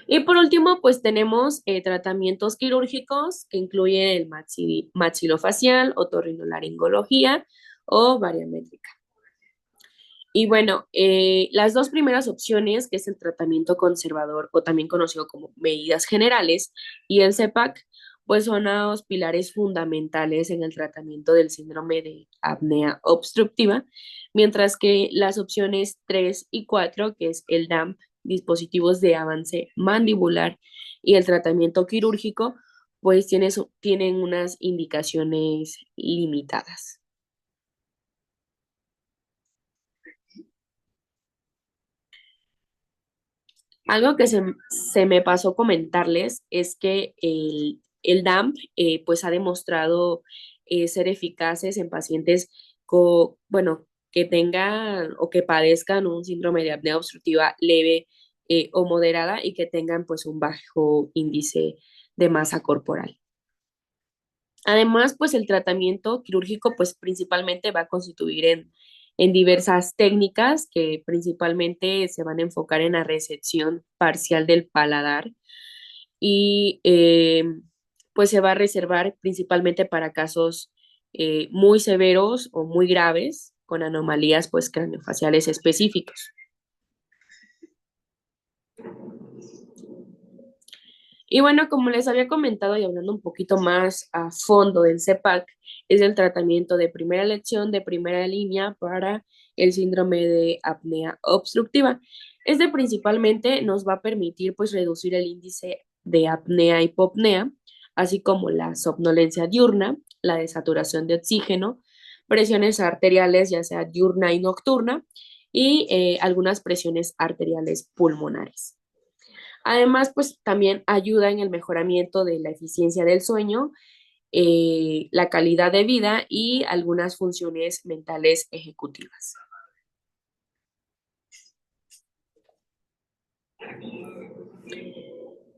Y por último, pues tenemos tratamientos quirúrgicos que incluyen el maxilofacial, otorrinolaringología o bariátrica. Y bueno, las dos primeras opciones, que es el tratamiento conservador o también conocido como medidas generales, y el CEPAC, pues son los pilares fundamentales en el tratamiento del síndrome de apnea obstructiva, mientras que las opciones 3 y 4, que es el DAMP, dispositivos de avance mandibular, y el tratamiento quirúrgico, pues tienen unas indicaciones limitadas. Algo que se me pasó comentarles es que el DAMP pues ha demostrado ser eficaces en pacientes bueno, que tengan o que padezcan un síndrome de apnea obstructiva leve o moderada y que tengan pues un bajo índice de masa corporal. Además, pues el tratamiento quirúrgico pues principalmente va a constituir en diversas técnicas que principalmente se van a enfocar en la resección parcial del paladar y pues se va a reservar principalmente para casos muy severos o muy graves con anomalías pues craneofaciales específicos. Y bueno, como les había comentado y hablando un poquito más a fondo del CEPAC, es el tratamiento de primera elección, de primera línea para el síndrome de apnea obstructiva. Este principalmente nos va a permitir pues reducir el índice de apnea y hipopnea, así como la somnolencia diurna, la desaturación de oxígeno, presiones arteriales, ya sea diurna y nocturna, y algunas presiones arteriales pulmonares. Además, pues también ayuda en el mejoramiento de la eficiencia del sueño, la calidad de vida y algunas funciones mentales ejecutivas.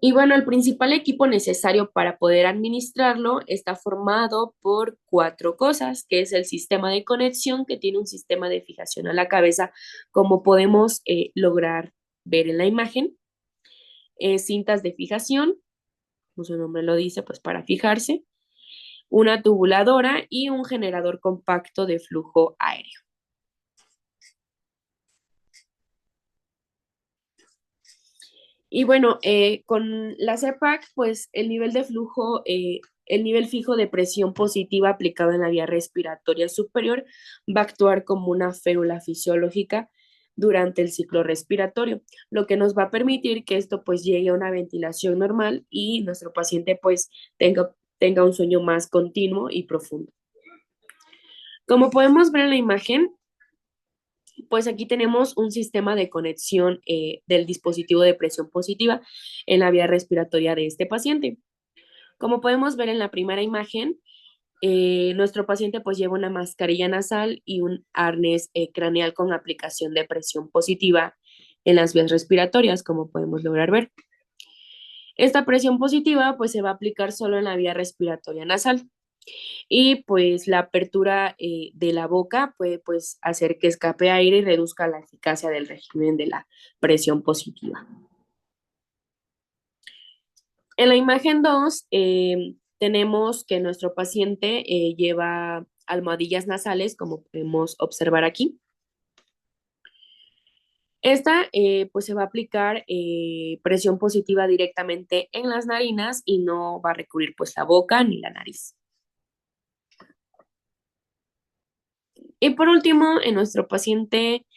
Y bueno, el principal equipo necesario para poder administrarlo está formado por cuatro cosas, que es el sistema de conexión, que tiene un sistema de fijación a la cabeza, como podemos lograr ver en la imagen, cintas de fijación, como su nombre lo dice, pues para fijarse, una tubuladora y un generador compacto de flujo aéreo. Y bueno, con la CEPAC, pues el nivel de flujo, el nivel fijo de presión positiva aplicado en la vía respiratoria superior va a actuar como una férula fisiológica durante el ciclo respiratorio, lo que nos va a permitir que esto pues llegue a una ventilación normal y nuestro paciente pues tenga un sueño más continuo y profundo. Como podemos ver en la imagen, pues aquí tenemos un sistema de conexión del dispositivo de presión positiva en la vía respiratoria de este paciente. Como podemos ver en la primera imagen, nuestro paciente pues lleva una mascarilla nasal y un arnés craneal con aplicación de presión positiva en las vías respiratorias, como podemos lograr ver. Esta presión positiva pues se va a aplicar solo en la vía respiratoria nasal. Y pues la apertura de la boca puede pues hacer que escape aire y reduzca la eficacia del régimen de la presión positiva. En la imagen 2 tenemos que nuestro paciente lleva almohadillas nasales, como podemos observar aquí. Esta pues se va a aplicar presión positiva directamente en las narinas y no va a recubrir pues la boca ni la nariz. Y por último, en nuestro paciente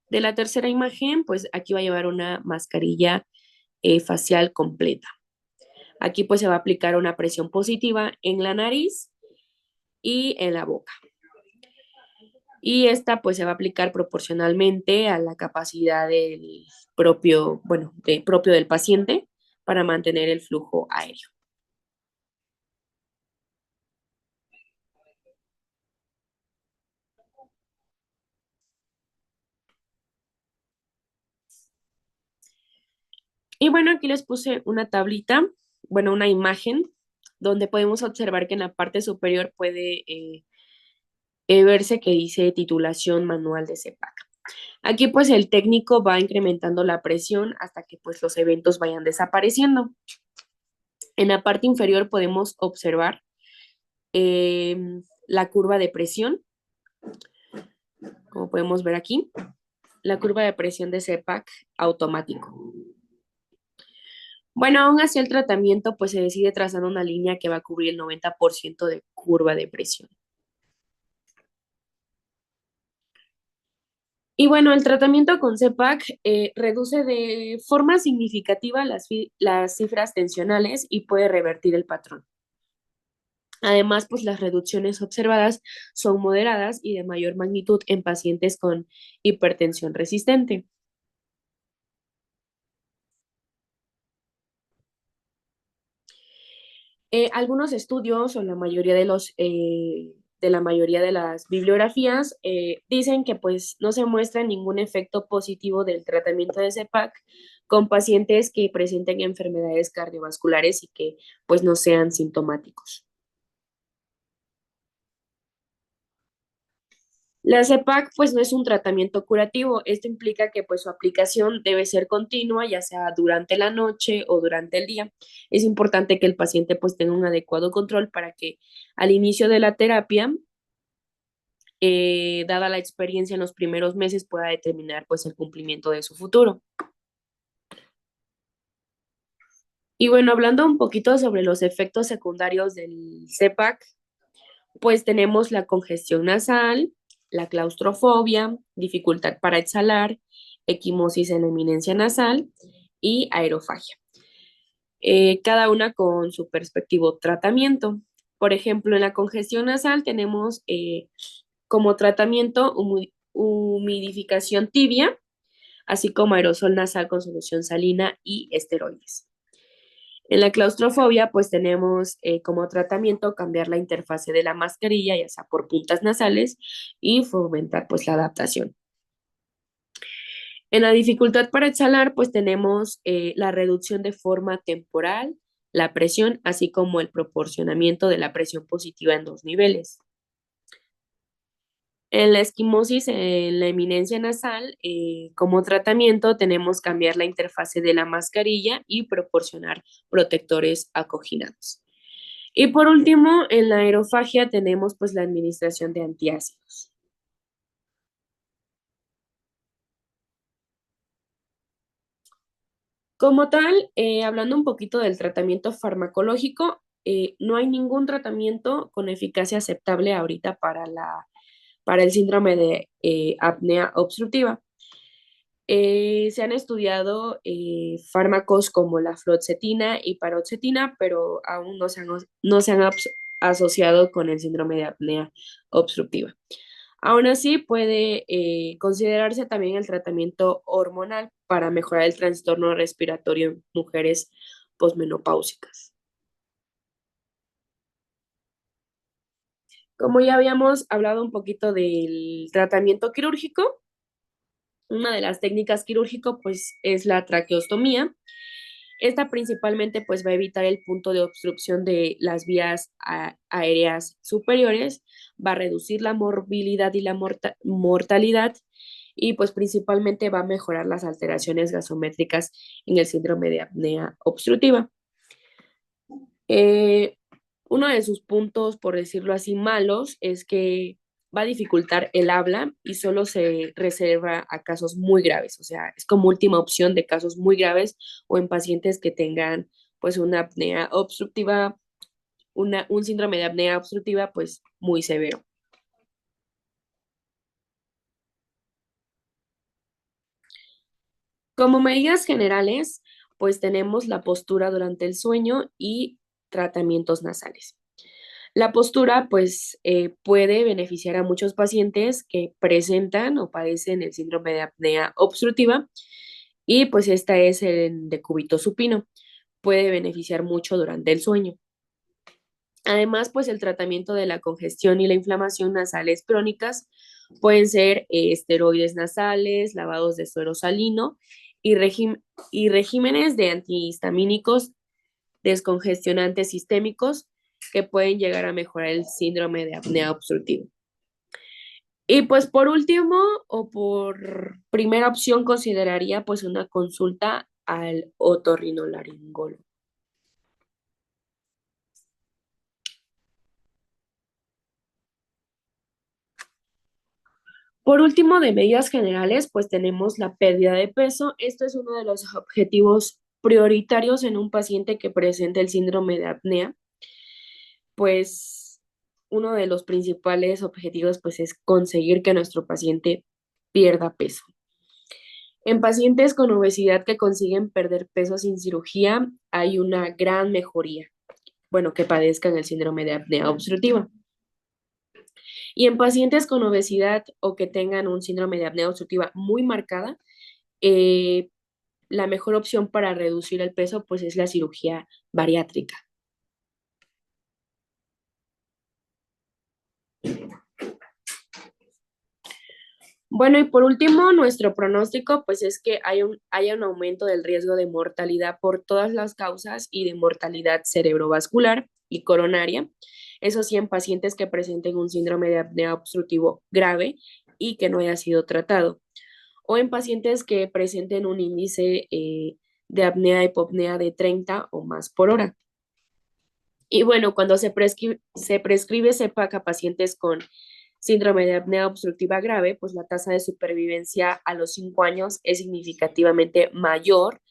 de la tercera imagen, pues aquí va a llevar una mascarilla facial completa. Aquí pues se va a aplicar una presión positiva en la nariz y en la boca. Y esta pues se va a aplicar proporcionalmente a la capacidad del propio, bueno, propio del paciente para mantener el flujo aéreo. Y bueno, aquí les puse una tablita, bueno, una imagen donde podemos observar que en la parte superior puede verse que dice titulación manual de CEPAC. Aquí pues el técnico va incrementando la presión hasta que pues los eventos vayan desapareciendo. En la parte inferior podemos observar eh, la curva de presión, como podemos ver aquí, la curva de presión de CEPAC automático. Bueno, aún así el tratamiento pues se decide trazando una línea que va a cubrir el 90% de curva de presión. Y bueno, el tratamiento con CEPAC reduce de forma significativa las cifras tensionales y puede revertir el patrón. Además, pues las reducciones observadas son moderadas y de mayor magnitud en pacientes con hipertensión resistente. Algunos estudios o la mayoría de la mayoría de las bibliografías dicen que pues no se muestra ningún efecto positivo del tratamiento de CEPAC con pacientes que presenten enfermedades cardiovasculares y que pues no sean sintomáticos. La CEPAC pues no es un tratamiento curativo. Esto implica que pues su aplicación debe ser continua, ya sea durante la noche o durante el día. Es importante que el paciente pues tenga un adecuado control para que al inicio de la terapia, dada la experiencia en los primeros meses, pueda determinar pues el cumplimiento de su futuro. Y bueno, hablando un poquito sobre los efectos secundarios del CEPAC, pues tenemos la congestión nasal, la claustrofobia, dificultad para exhalar, equimosis en la eminencia nasal y aerofagia. Cada una con su perspectivo tratamiento. Por ejemplo, en la congestión nasal tenemos como tratamiento humidificación tibia, así como aerosol nasal con solución salina y esteroides. En la claustrofobia, pues tenemos como tratamiento cambiar la interfase de la mascarilla, ya sea por puntas nasales, y fomentar pues la adaptación. En la dificultad para exhalar, pues tenemos la reducción de forma temporal, la presión, así como el proporcionamiento de la presión positiva en dos niveles. En la esquimosis, en la eminencia nasal, como tratamiento tenemos cambiar la interfase de la mascarilla y proporcionar protectores acoginados. Y por último, en la aerofagia tenemos pues la administración de antiácidos. Como tal, hablando un poquito del tratamiento farmacológico, no hay ningún tratamiento con eficacia aceptable ahorita para el síndrome de apnea obstructiva. Se han estudiado fármacos como la fluoxetina y paroxetina, pero aún no se han asociado con el síndrome de apnea obstructiva. Aún así, puede considerarse también el tratamiento hormonal para mejorar el trastorno respiratorio en mujeres posmenopáusicas. Como ya habíamos hablado un poquito del tratamiento quirúrgico, una de las técnicas quirúrgico pues es la traqueostomía. Esta principalmente pues va a evitar el punto de obstrucción de las vías aéreas superiores, va a reducir la morbilidad y la mortalidad y pues principalmente va a mejorar las alteraciones gasométricas en el síndrome de apnea obstructiva. Eh, Uno de sus puntos, por decirlo así, malos es que va a dificultar el habla y solo se reserva a casos muy graves, o sea, es como última opción de casos muy graves o en pacientes que tengan pues una apnea obstructiva, un síndrome de apnea obstructiva pues muy severo. Como medidas generales, pues tenemos la postura durante el sueño y tratamientos nasales. La postura, pues, puede beneficiar a muchos pacientes que presentan o padecen el síndrome de apnea obstructiva y pues esta es el decúbito supino. Puede beneficiar mucho durante el sueño. Además, pues el tratamiento de la congestión y la inflamación nasales crónicas pueden ser esteroides nasales, lavados de suero salino y, y regímenes de antihistamínicos descongestionantes sistémicos que pueden llegar a mejorar el síndrome de apnea obstructiva. Y pues por último o por primera opción consideraría pues una consulta al otorrinolaringólogo. Por último, de medidas generales, pues tenemos la pérdida de peso. Esto es uno de los objetivos prioritarios en un paciente que presenta el síndrome de apnea, pues uno de los principales objetivos pues es conseguir que nuestro paciente pierda peso. En pacientes con obesidad que consiguen perder peso sin cirugía, hay una gran mejoría, bueno, que padezcan el síndrome de apnea obstructiva. Y en pacientes con obesidad o que tengan un síndrome de apnea obstructiva muy marcada, eh, la mejor opción para reducir el peso pues es la cirugía bariátrica. Bueno, y por último, nuestro pronóstico, pues es que haya un aumento del riesgo de mortalidad por todas las causas y de mortalidad cerebrovascular y coronaria. Eso sí, en pacientes que presenten un síndrome de apnea obstructivo grave y que no haya sido tratado, o en pacientes que presenten un índice de apnea-hipopnea de 30 o más por hora. Y bueno, cuando se prescribe CEPAC a pacientes con síndrome de apnea obstructiva grave, pues la tasa de supervivencia a los 5 años es significativamente mayor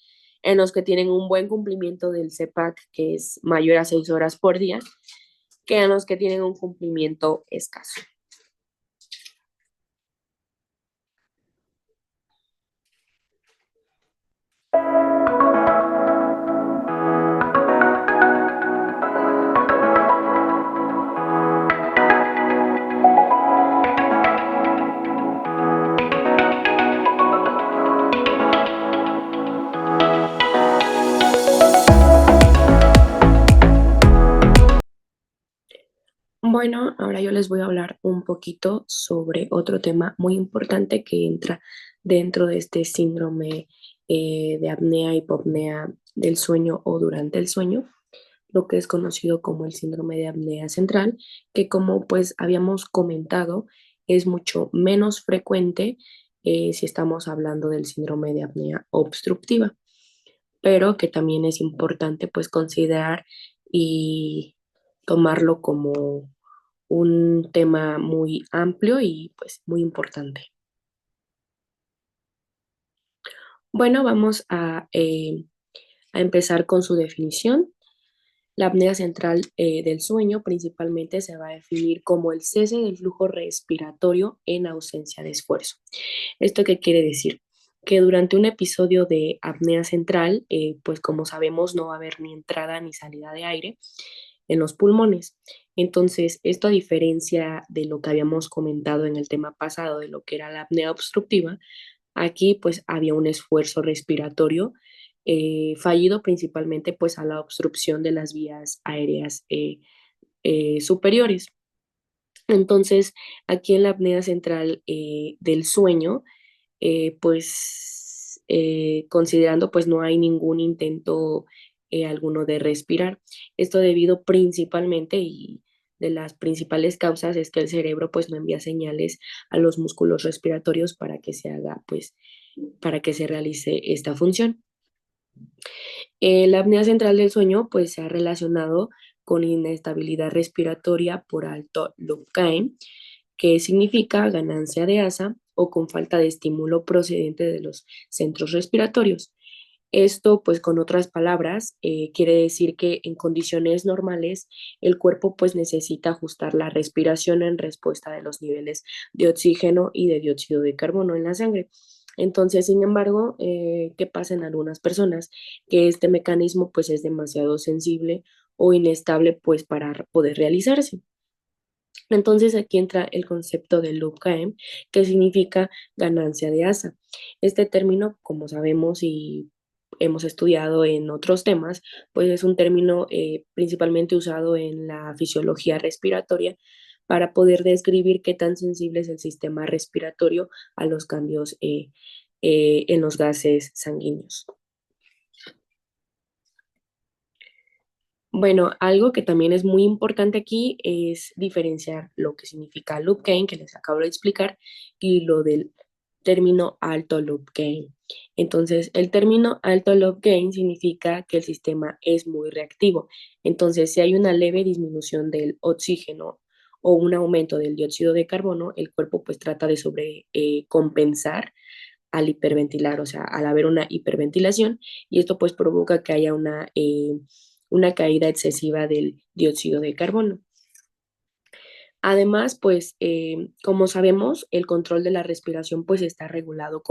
en los que tienen un buen cumplimiento del CEPAC, que es mayor a 6 horas por día, que en los que tienen un cumplimiento escaso. Bueno, ahora yo les voy a hablar un poquito sobre otro tema muy importante que entra dentro de este síndrome de apnea, hipopnea del sueño o durante el sueño, lo que es conocido como el síndrome de apnea central, que como pues habíamos comentado, es mucho menos frecuente si estamos hablando del síndrome de apnea obstructiva, pero que también es importante pues considerar y tomarlo como un tema muy amplio y pues muy importante. Bueno, vamos a empezar con su definición. La apnea central del sueño principalmente se va a definir como el cese del flujo respiratorio en ausencia de esfuerzo. ¿Esto qué quiere decir? Que durante un episodio de apnea central, pues como sabemos, no va a haber ni entrada ni salida de aire en los pulmones. Entonces, esto a diferencia de lo que habíamos comentado en el tema pasado, de lo que era la apnea obstructiva, aquí pues había un esfuerzo respiratorio fallido principalmente pues a la obstrucción de las vías aéreas superiores. Entonces, aquí en la apnea central del sueño, considerando pues no hay ningún intento alguno de respirar. Esto debido principalmente y de las principales causas es que el cerebro pues no envía señales a los músculos respiratorios para que se haga pues para que se realice esta función. La apnea central del sueño pues se ha relacionado con inestabilidad respiratoria por alto Lupkein, que significa ganancia de asa o con falta de estímulo procedente de los centros respiratorios. Esto, pues con otras palabras, quiere decir que en condiciones normales el cuerpo pues necesita ajustar la respiración en respuesta de los niveles de oxígeno y de dióxido de carbono en la sangre. Entonces, sin embargo, ¿qué pasa en algunas personas? Que este mecanismo pues es demasiado sensible o inestable pues para poder realizarse. Entonces aquí entra el concepto de loop KM, que significa ganancia de asa. Este término, como sabemos y hemos estudiado en otros temas, pues es un término principalmente usado en la fisiología respiratoria para poder describir qué tan sensible es el sistema respiratorio a los cambios en los gases sanguíneos. Bueno, algo que también es muy importante aquí es diferenciar lo que significa loop gain, que les acabo de explicar, y lo del término alto loop gain. Entonces, el término alto loop gain significa que el sistema es muy reactivo. Entonces, si hay una leve disminución del oxígeno o un aumento del dióxido de carbono, el cuerpo pues trata de compensar al hiperventilar, o sea, al haber una hiperventilación, y esto pues provoca que haya una caída excesiva del dióxido de carbono. Además, pues como sabemos, el control de la respiración pues está regulado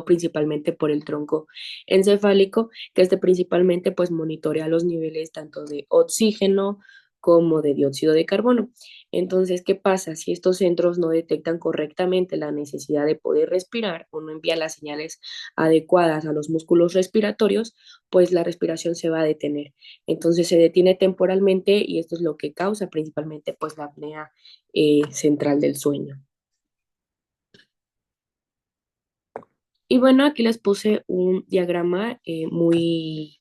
principalmente por el tronco encefálico, que este principalmente pues monitorea los niveles tanto de oxígeno como de dióxido de carbono. Entonces, ¿qué pasa? Si estos centros no detectan correctamente la necesidad de poder respirar o no envían las señales adecuadas a los músculos respiratorios, pues la respiración se va a detener. Entonces se detiene temporalmente y esto es lo que causa principalmente pues la apnea central del sueño. Y bueno, aquí les puse un diagrama muy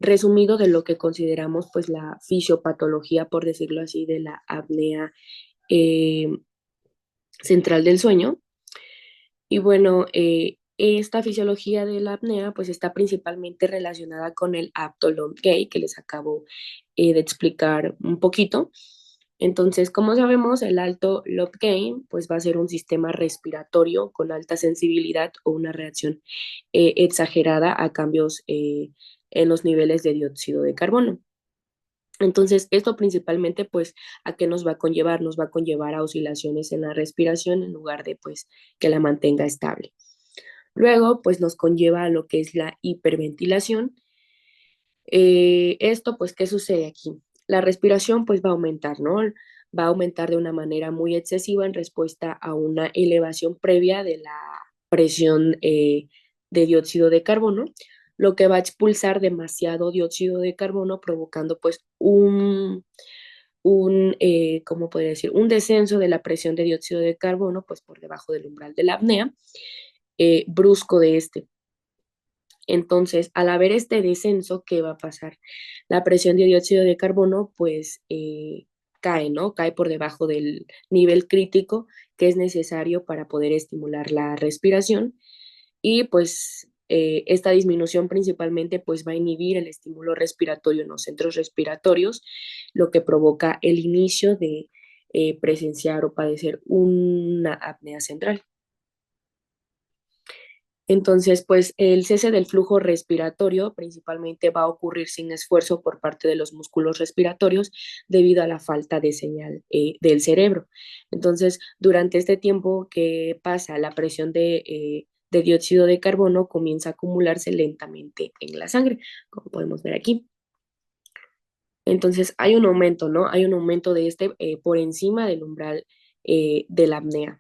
resumido de lo que consideramos pues la fisiopatología, por decirlo así, de la apnea eh, central del sueño. Y bueno, esta fisiología de la apnea pues está principalmente relacionada con el alto long gait que les acabo de explicar un poquito. Entonces, como sabemos, el alto love gain pues va a ser un sistema respiratorio con alta sensibilidad o una reacción exagerada a cambios en los niveles de dióxido de carbono. Entonces, esto principalmente, pues, ¿a qué nos va a conllevar? Nos va a conllevar a oscilaciones en la respiración en lugar de, pues, que la mantenga estable. Luego, pues, nos conlleva a lo que es la hiperventilación. Esto, pues, ¿qué sucede aquí? La respiración, pues, va a aumentar, ¿no? Va a aumentar de una manera muy excesiva en respuesta a una elevación previa de la presión de dióxido de carbono, lo que va a expulsar demasiado dióxido de carbono, provocando, pues, ¿cómo podría decir? Un descenso de la presión de dióxido de carbono, pues, por debajo del umbral de la apnea, brusco de este. Entonces, al haber este descenso, ¿qué va a pasar? La presión de dióxido de carbono, pues, cae, ¿no? Cae por debajo del nivel crítico que es necesario para poder estimular la respiración y, pues, esta disminución principalmente, pues, va a inhibir el estímulo respiratorio en los centros respiratorios, lo que provoca el inicio de presenciar o padecer una apnea central. Entonces, pues el cese del flujo respiratorio principalmente va a ocurrir sin esfuerzo por parte de los músculos respiratorios debido a la falta de señal del cerebro. Entonces, durante este tiempo que pasa, la presión de dióxido de carbono comienza a acumularse lentamente en la sangre, como podemos ver aquí. Entonces, hay un aumento, ¿no? Hay un aumento de este por encima del umbral de la apnea.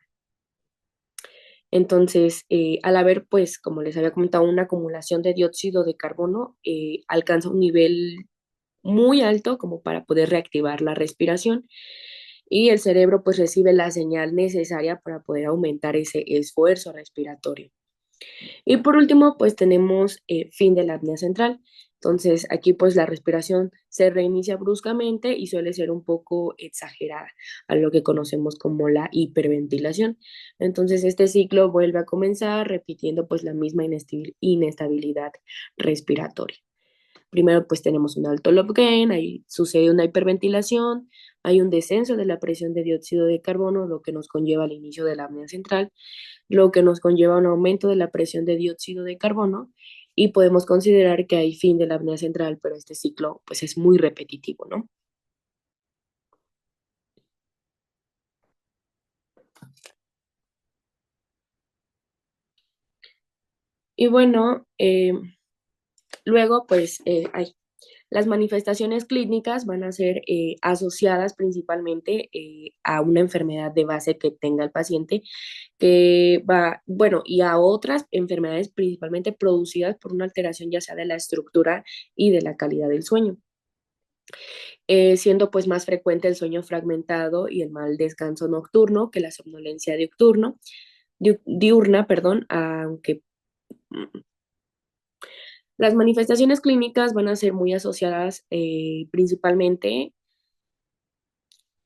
Entonces, al haber, pues, como les había comentado, una acumulación de dióxido de carbono, alcanza un nivel muy alto como para poder reactivar la respiración y el cerebro pues recibe la señal necesaria para poder aumentar ese esfuerzo respiratorio. Y por último, pues tenemos fin de la apnea central. Entonces, aquí pues la respiración se reinicia bruscamente y suele ser un poco exagerada, a lo que conocemos como la hiperventilación. Entonces, este ciclo vuelve a comenzar repitiendo pues la misma inestabilidad respiratoria. Primero pues tenemos un alto log gain, ahí sucede una hiperventilación, hay un descenso de la presión de dióxido de carbono, lo que nos conlleva al inicio de la apnea central, lo que nos conlleva un aumento de la presión de dióxido de carbono y podemos considerar que hay fin de la apnea central, pero este ciclo pues es muy repetitivo, ¿no? Y bueno, luego pues las manifestaciones clínicas van a ser asociadas principalmente a una enfermedad de base que tenga el paciente, que va, bueno, y a otras enfermedades principalmente producidas por una alteración ya sea de la estructura y de la calidad del sueño, siendo pues más frecuente el sueño fragmentado y el mal descanso nocturno que la somnolencia diurna, perdón, aunque las manifestaciones clínicas van a ser muy asociadas principalmente.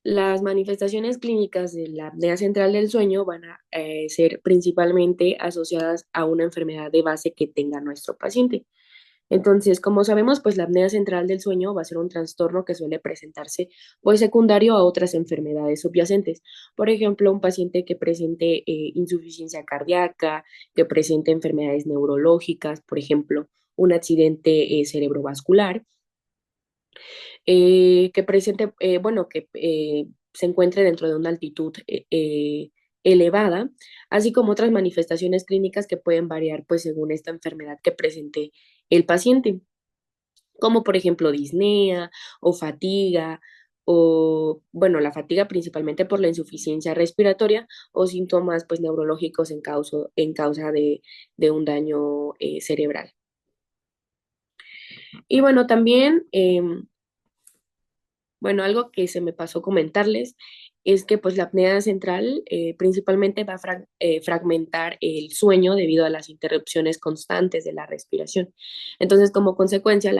Las manifestaciones clínicas de la apnea central del sueño van a ser principalmente asociadas a una enfermedad de base que tenga nuestro paciente. Entonces, como sabemos, pues la apnea central del sueño va a ser un trastorno que suele presentarse pues secundario a otras enfermedades subyacentes. Por ejemplo, un paciente que presente insuficiencia cardíaca, que presente enfermedades neurológicas, por ejemplo, un accidente cerebrovascular que presente, bueno, que se encuentre dentro de una altitud elevada, así como otras manifestaciones clínicas que pueden variar pues según esta enfermedad que presente el paciente, como por ejemplo disnea o fatiga, o bueno, la fatiga principalmente por la insuficiencia respiratoria o síntomas pues neurológicos en causa de un daño cerebral. Y bueno, también bueno, algo que se me pasó comentarles es que pues la apnea central principalmente va a fragmentar el sueño debido a las interrupciones constantes de la respiración. Entonces, como consecuencia,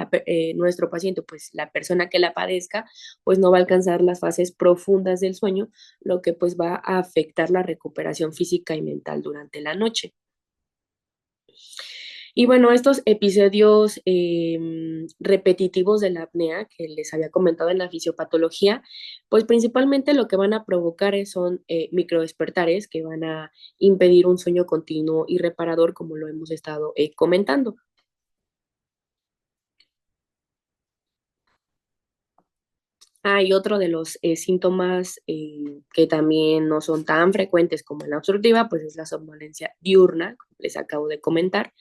nuestro paciente, pues la persona que la padezca, pues no va a alcanzar las fases profundas del sueño, lo que pues va a afectar la recuperación física y mental durante la noche. Y bueno, estos episodios repetitivos de la apnea que les había comentado en la fisiopatología, pues principalmente lo que van a provocar son microdespertares que van a impedir un sueño continuo y reparador, como lo hemos estado comentando. Hay otro de los síntomas que también no son tan frecuentes como en la obstructiva, pues es la somnolencia diurna, como les acabo de comentar,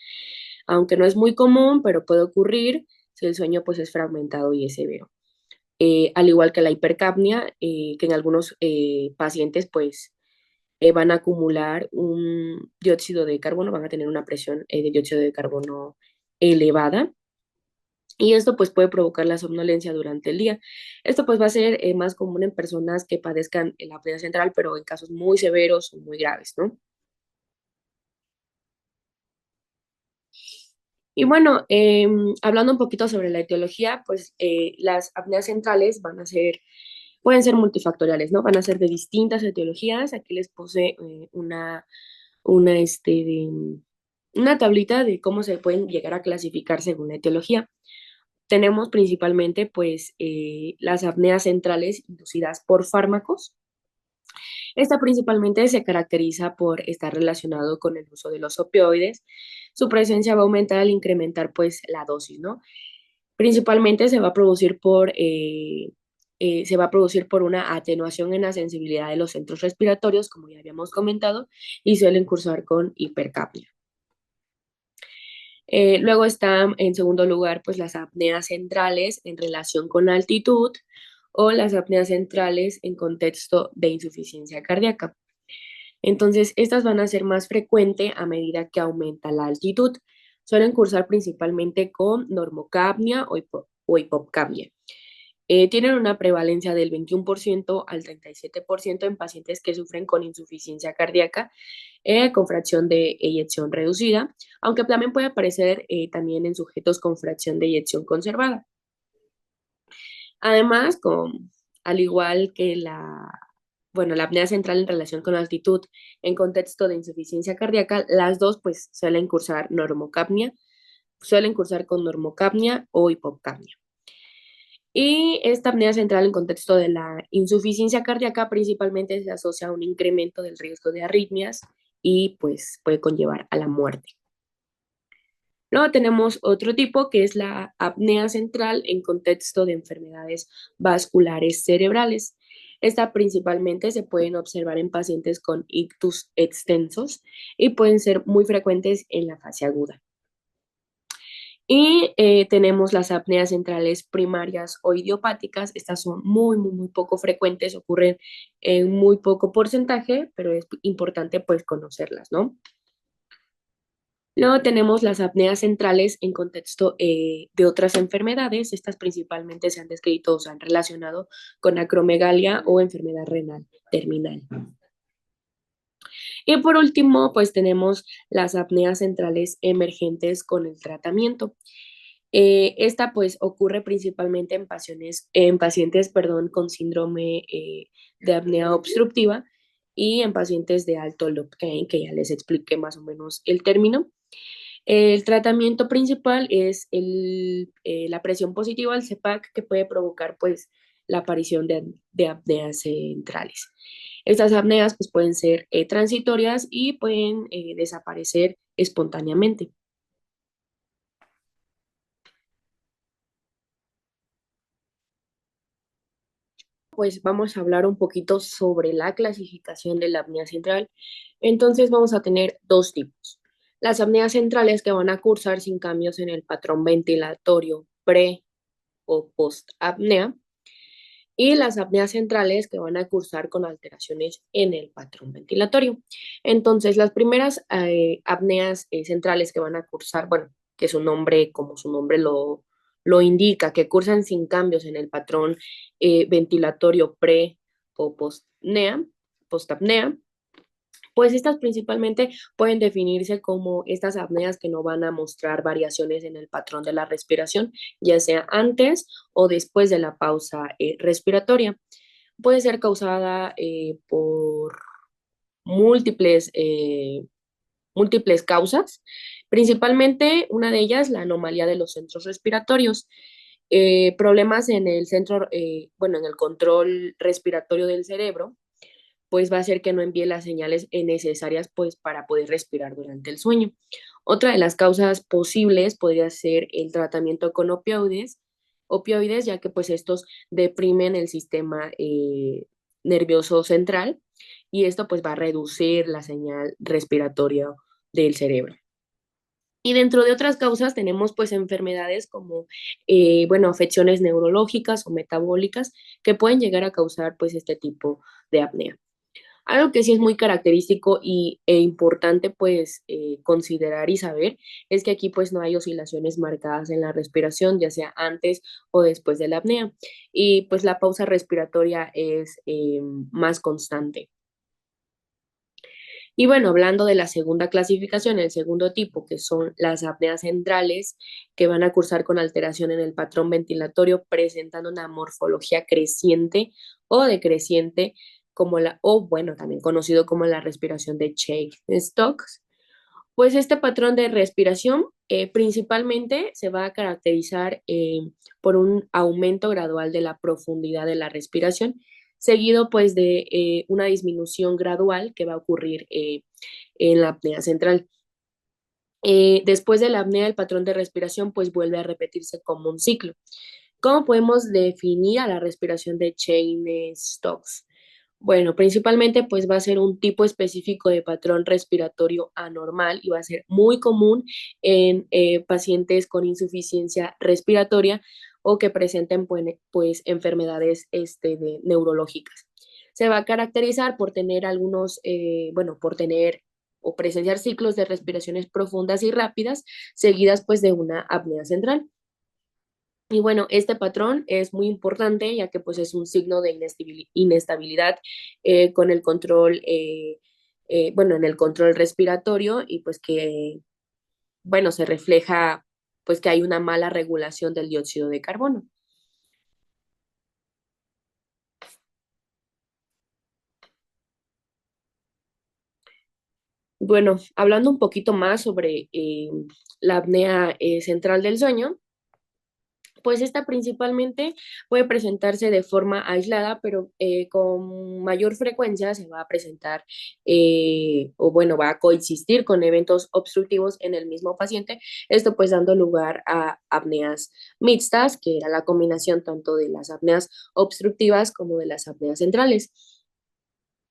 aunque no es muy común, pero puede ocurrir si el sueño pues es fragmentado y es severo. Al igual que la hipercapnia, que en algunos pacientes pues van a acumular un dióxido de carbono, van a tener una presión de dióxido de carbono elevada y esto pues puede provocar la somnolencia durante el día. Esto pues va a ser más común en personas que padezcan la apnea central, pero en casos muy severos o muy graves, ¿no? Y bueno, hablando un poquito sobre la etiología, pues las apneas centrales pueden ser multifactoriales, ¿no? Van a ser de distintas etiologías. Aquí les puse una, este, una tablita de cómo se pueden llegar a clasificar según la etiología. Tenemos principalmente, pues, las apneas centrales inducidas por fármacos. Esta principalmente se caracteriza por estar relacionado con el uso de los opioides. Su presencia va a aumentar al incrementar, pues, la dosis, ¿no? Principalmente se va a producir por una atenuación en la sensibilidad de los centros respiratorios, como ya habíamos comentado, y suelen cursar con hipercapnia. Luego están en segundo lugar pues las apneas centrales en relación con altitud o las apneas centrales en contexto de insuficiencia cardíaca. Entonces, estas van a ser más frecuentes a medida que aumenta la altitud. Suelen cursar principalmente con normocapnia o hipocapnia. Tienen una prevalencia del 21% al 37% en pacientes que sufren con insuficiencia cardíaca con fracción de eyección reducida, aunque también puede aparecer también en sujetos con fracción de eyección conservada. Además, al igual que la apnea central en relación con la altitud en contexto de insuficiencia cardíaca, las dos pues suelen cursar con normocapnia o hipocapnia. Y esta apnea central en contexto de la insuficiencia cardíaca principalmente se asocia a un incremento del riesgo de arritmias y pues puede conllevar a la muerte. Luego tenemos otro tipo que es la apnea central en contexto de enfermedades vasculares cerebrales. Esta principalmente se pueden observar en pacientes con ictus extensos y pueden ser muy frecuentes en la fase aguda. Y tenemos las apneas centrales primarias o idiopáticas. Estas son muy poco frecuentes, ocurren en muy poco porcentaje, pero es importante pues conocerlas, ¿no? Luego tenemos las apneas centrales en contexto de otras enfermedades. Estas principalmente se han descrito o se han relacionado con acromegalia o enfermedad renal terminal. Y por último, pues tenemos las apneas centrales emergentes con el tratamiento. Esta pues ocurre principalmente en pacientes, perdón, con síndrome de apnea obstructiva y en pacientes de alto Lobcain, que ya les expliqué más o menos el término. El tratamiento principal es la presión positiva al CPAC que puede provocar pues la aparición de apneas centrales. Estas apneas pues pueden ser transitorias y pueden desaparecer espontáneamente. Pues vamos a hablar un poquito sobre la clasificación de la apnea central. Entonces vamos a tener dos tipos. Las apneas centrales que van a cursar sin cambios en el patrón ventilatorio pre o post apnea y las apneas centrales que van a cursar con alteraciones en el patrón ventilatorio. Entonces, las primeras apneas centrales que van a cursar, bueno, que su nombre, como su nombre lo indica, que cursan sin cambios en el patrón ventilatorio pre o postapnea, pues estas principalmente pueden definirse como estas apneas que no van a mostrar variaciones en el patrón de la respiración, ya sea antes o después de la pausa respiratoria. Puede ser causada por múltiples, múltiples causas, principalmente una de ellas la anomalía de los centros respiratorios. Problemas en el centro, bueno, en el control respiratorio del cerebro, pues va a hacer que no envíe las señales necesarias pues para poder respirar durante el sueño. Otra de las causas posibles podría ser el tratamiento con opioides, ya que pues estos deprimen el sistema nervioso central y esto pues va a reducir la señal respiratoria del cerebro. Y dentro de otras causas tenemos pues enfermedades como, bueno, afecciones neurológicas o metabólicas que pueden llegar a causar pues este tipo de apnea. Algo que sí es muy característico e importante pues considerar y saber es que aquí pues no hay oscilaciones marcadas en la respiración, ya sea antes o después de la apnea. Y pues la pausa respiratoria es más constante. Y bueno, hablando de la segunda clasificación, el segundo tipo, que son las apneas centrales, que van a cursar con alteración en el patrón ventilatorio, presentando una morfología creciente o decreciente, o bueno, también conocido como la respiración de Cheyne-Stokes. Pues este patrón de respiración principalmente se va a caracterizar por un aumento gradual de la profundidad de la respiración, seguido pues de una disminución gradual que va a ocurrir en la apnea central. Después de la apnea, el patrón de respiración pues vuelve a repetirse como un ciclo. ¿Cómo podemos definir a la respiración de Cheyne-Stokes? Bueno, principalmente pues va a ser un tipo específico de patrón respiratorio anormal y va a ser muy común en pacientes con insuficiencia respiratoria o que presenten pues enfermedades neurológicas. Se va a caracterizar por tener bueno, por tener o presenciar ciclos de respiraciones profundas y rápidas seguidas pues de una apnea central. Y bueno, este patrón es muy importante ya que pues es un signo de inestabilidad con el control, bueno, en el control respiratorio y pues que, bueno, se refleja pues que hay una mala regulación del dióxido de carbono. Bueno, hablando un poquito más sobre la apnea central del sueño, pues esta principalmente puede presentarse de forma aislada, pero con mayor frecuencia se va a presentar o bueno, va a coexistir con eventos obstructivos en el mismo paciente, esto pues dando lugar a apneas mixtas, que era la combinación tanto de las apneas obstructivas como de las apneas centrales.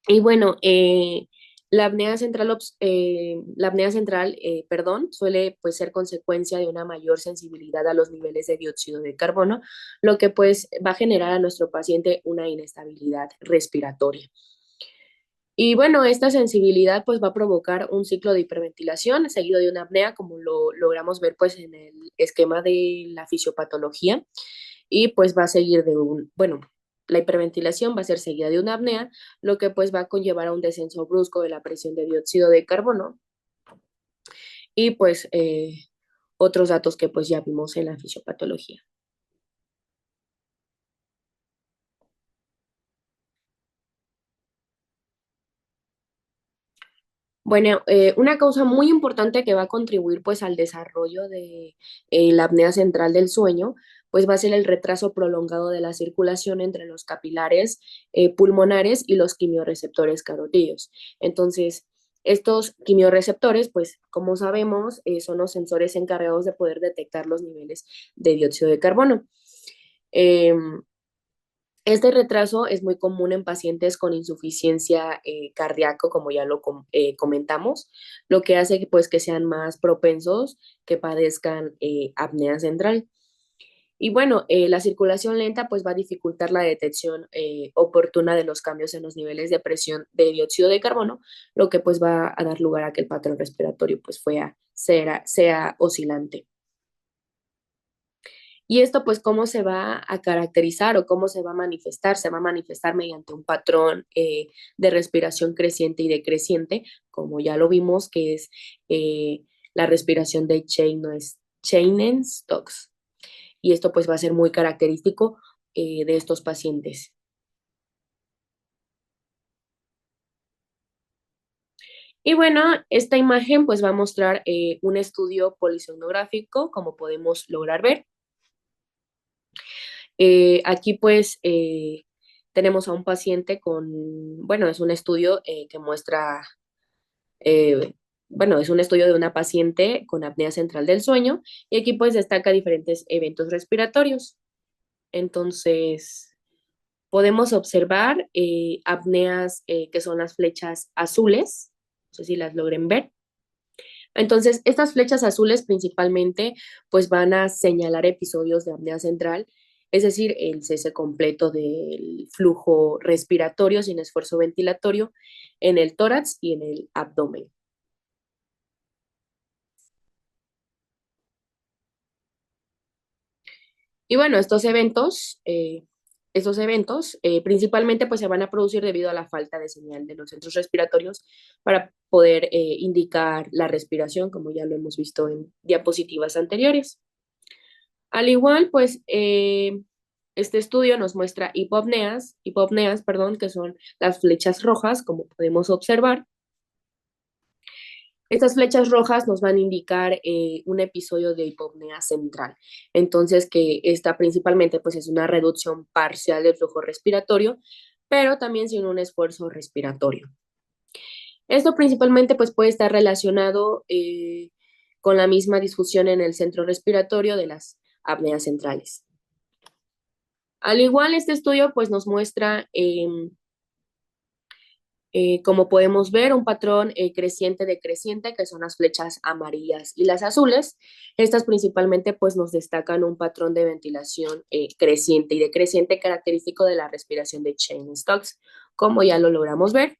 Y bueno, la apnea central, perdón, suele pues ser consecuencia de una mayor sensibilidad a los niveles de dióxido de carbono, lo que pues va a generar a nuestro paciente una inestabilidad respiratoria. Y bueno, esta sensibilidad pues va a provocar un ciclo de hiperventilación seguido de una apnea, como lo logramos ver pues en el esquema de la fisiopatología, y pues va a seguir bueno, la hiperventilación va a ser seguida de una apnea, lo que pues va a conllevar a un descenso brusco de la presión de dióxido de carbono y pues otros datos que pues ya vimos en la fisiopatología. Bueno, una causa muy importante que va a contribuir pues al desarrollo de la apnea central del sueño, pues va a ser el retraso prolongado de la circulación entre los capilares pulmonares y los quimiorreceptores carotídeos. Entonces, estos quimiorreceptores, pues como sabemos, son los sensores encargados de poder detectar los niveles de dióxido de carbono. Em, este retraso es muy común en pacientes con insuficiencia cardíaco, como ya lo comentamos, lo que hace que, pues, que sean más propensos que padezcan apnea central. Y bueno, la circulación lenta pues va a dificultar la detección oportuna de los cambios en los niveles de presión de dióxido de carbono, lo que pues va a dar lugar a que el patrón respiratorio pues sea oscilante. Y esto pues cómo se va a caracterizar o cómo se va a manifestar. Se va a manifestar mediante un patrón de respiración creciente y decreciente, como ya lo vimos, que es la respiración de Chainen-Stokes. Y esto pues va a ser muy característico de estos pacientes. Y bueno, esta imagen pues va a mostrar un estudio polisonográfico, como podemos lograr ver. Aquí pues tenemos a un paciente con, bueno, es un estudio que muestra, eh, bueno, es un estudio de una paciente con apnea central del sueño y aquí pues destaca diferentes eventos respiratorios. Entonces, podemos observar apneas que son las flechas azules, no sé si las logren ver. Entonces, estas flechas azules principalmente pues van a señalar episodios de apnea central, es decir, el cese completo del flujo respiratorio sin esfuerzo ventilatorio en el tórax y en el abdomen. Y bueno, estos eventos principalmente pues se van a producir debido a la falta de señal de los centros respiratorios para poder indicar la respiración, como ya lo hemos visto en diapositivas anteriores. Al igual, pues, este estudio nos muestra hipopneas, perdón, que son las flechas rojas, como podemos observar. Estas flechas rojas nos van a indicar un episodio de hipopnea central. Entonces, que esta principalmente, pues, es una reducción parcial del flujo respiratorio, pero también sin un esfuerzo respiratorio. Esto principalmente, pues, puede estar relacionado con la misma disfunción en el centro respiratorio de las apneas centrales. Al igual, este estudio pues nos muestra, como podemos ver, un patrón creciente decreciente, que son las flechas amarillas y las azules. Estas principalmente pues nos destacan un patrón de ventilación creciente y decreciente característico de la respiración de Cheyne-Stokes, como ya lo logramos ver.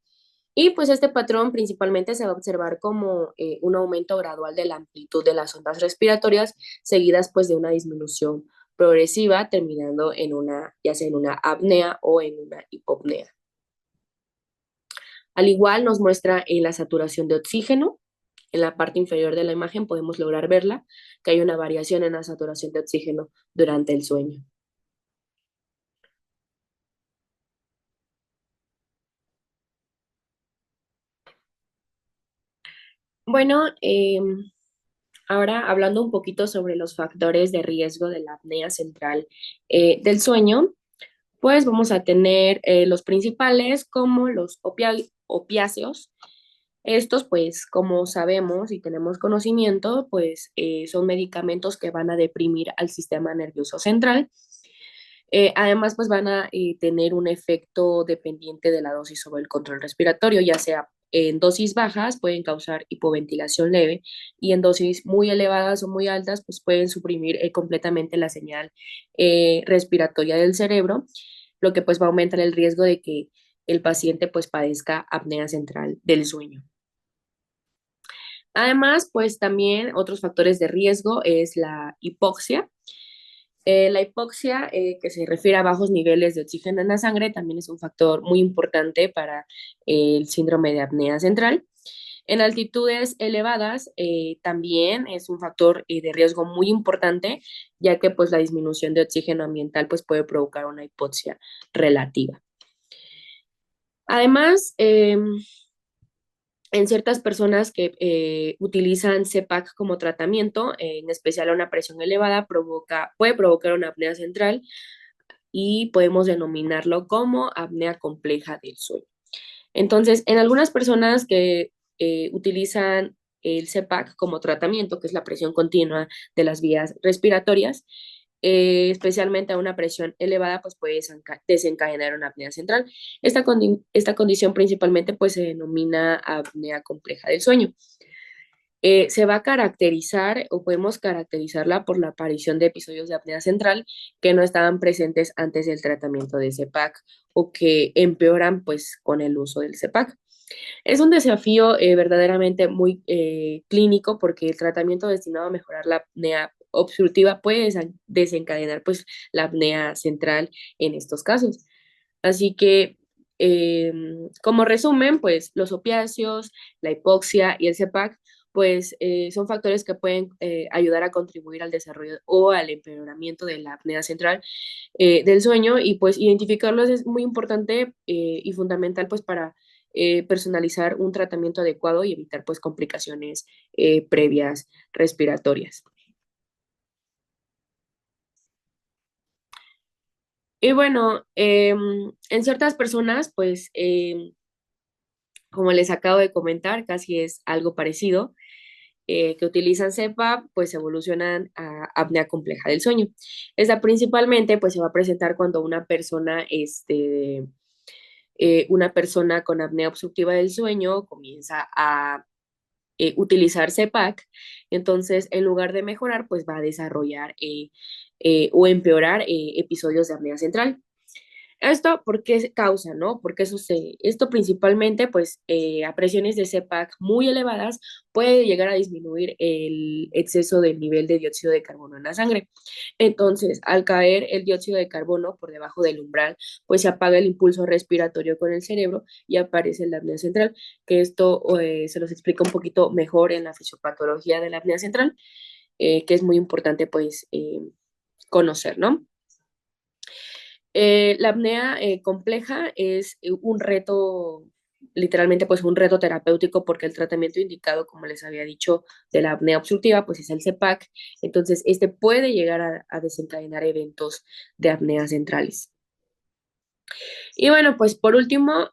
Y pues este patrón principalmente se va a observar como un aumento gradual de la amplitud de las ondas respiratorias, seguidas pues de una disminución progresiva, terminando en una, ya sea en una apnea o en una hipopnea. Al igual nos muestra la saturación de oxígeno. En la parte inferior de la imagen podemos lograr verla, que hay una variación en la saturación de oxígeno durante el sueño. Bueno, ahora hablando un poquito sobre los factores de riesgo de la apnea central del sueño, pues vamos a tener los principales como los opiáceos. Estos, pues, como sabemos y tenemos conocimiento, pues son medicamentos que van a deprimir al sistema nervioso central. Además, pues van a tener un efecto dependiente de la dosis sobre el control respiratorio, ya sea en dosis bajas pueden causar hipoventilación leve y en dosis muy elevadas o muy altas pues pueden suprimir completamente la señal respiratoria del cerebro, lo que pues va a aumentar el riesgo de que el paciente pues padezca apnea central del sueño. Además, pues también otros factores de riesgo es la hipoxia. La hipoxia, que se refiere a bajos niveles de oxígeno en la sangre, también es un factor muy importante para el síndrome de apnea central. En altitudes elevadas también es un factor de riesgo muy importante, ya que pues la disminución de oxígeno ambiental pues puede provocar una hipoxia relativa. Además, en ciertas personas que utilizan CPAP como tratamiento, en especial a una presión elevada, puede provocar una apnea central y podemos denominarlo como apnea compleja del sueño. Entonces, en algunas personas que utilizan el CPAP como tratamiento, que es la presión continua de las vías respiratorias, especialmente a una presión elevada, pues puede desencadenar una apnea central. Esta condición principalmente pues se denomina apnea compleja del sueño. Se va a caracterizar o podemos caracterizarla por la aparición de episodios de apnea central que no estaban presentes antes del tratamiento de CPAP o que empeoran pues con el uso del CPAP. Es un desafío verdaderamente muy clínico porque el tratamiento destinado a mejorar la apnea obstructiva puede desencadenar pues la apnea central en estos casos. Así que, como resumen, pues los opiáceos, la hipoxia y el CEPAC, pues son factores que pueden ayudar a contribuir al desarrollo o al empeoramiento de la apnea central del sueño y pues identificarlos es muy importante y fundamental pues para personalizar un tratamiento adecuado y evitar pues complicaciones previas respiratorias. Y bueno, en ciertas personas, pues, como les acabo de comentar, casi es algo parecido, que utilizan CEPAP, pues evolucionan a apnea compleja del sueño. Esta principalmente, pues, se va a presentar cuando una persona con apnea obstructiva del sueño comienza a utilizar CEPAC, entonces en lugar de mejorar, pues va a desarrollar o empeorar episodios de apnea central. Esto, ¿por qué se causa, no? ¿Por qué sucede? Esto principalmente, pues, a presiones de CPAC muy elevadas puede llegar a disminuir el exceso del nivel de dióxido de carbono en la sangre. Entonces, al caer el dióxido de carbono por debajo del umbral, pues se apaga el impulso respiratorio con el cerebro y aparece la apnea central, que esto se los explica un poquito mejor en la fisiopatología de la apnea central, que es muy importante, pues, conocer, ¿no? La apnea compleja es un reto, literalmente pues un reto terapéutico porque el tratamiento indicado, como les había dicho, de la apnea obstructiva pues es el CEPAC, entonces este puede llegar a desencadenar eventos de apnea centrales. Y bueno, pues por último,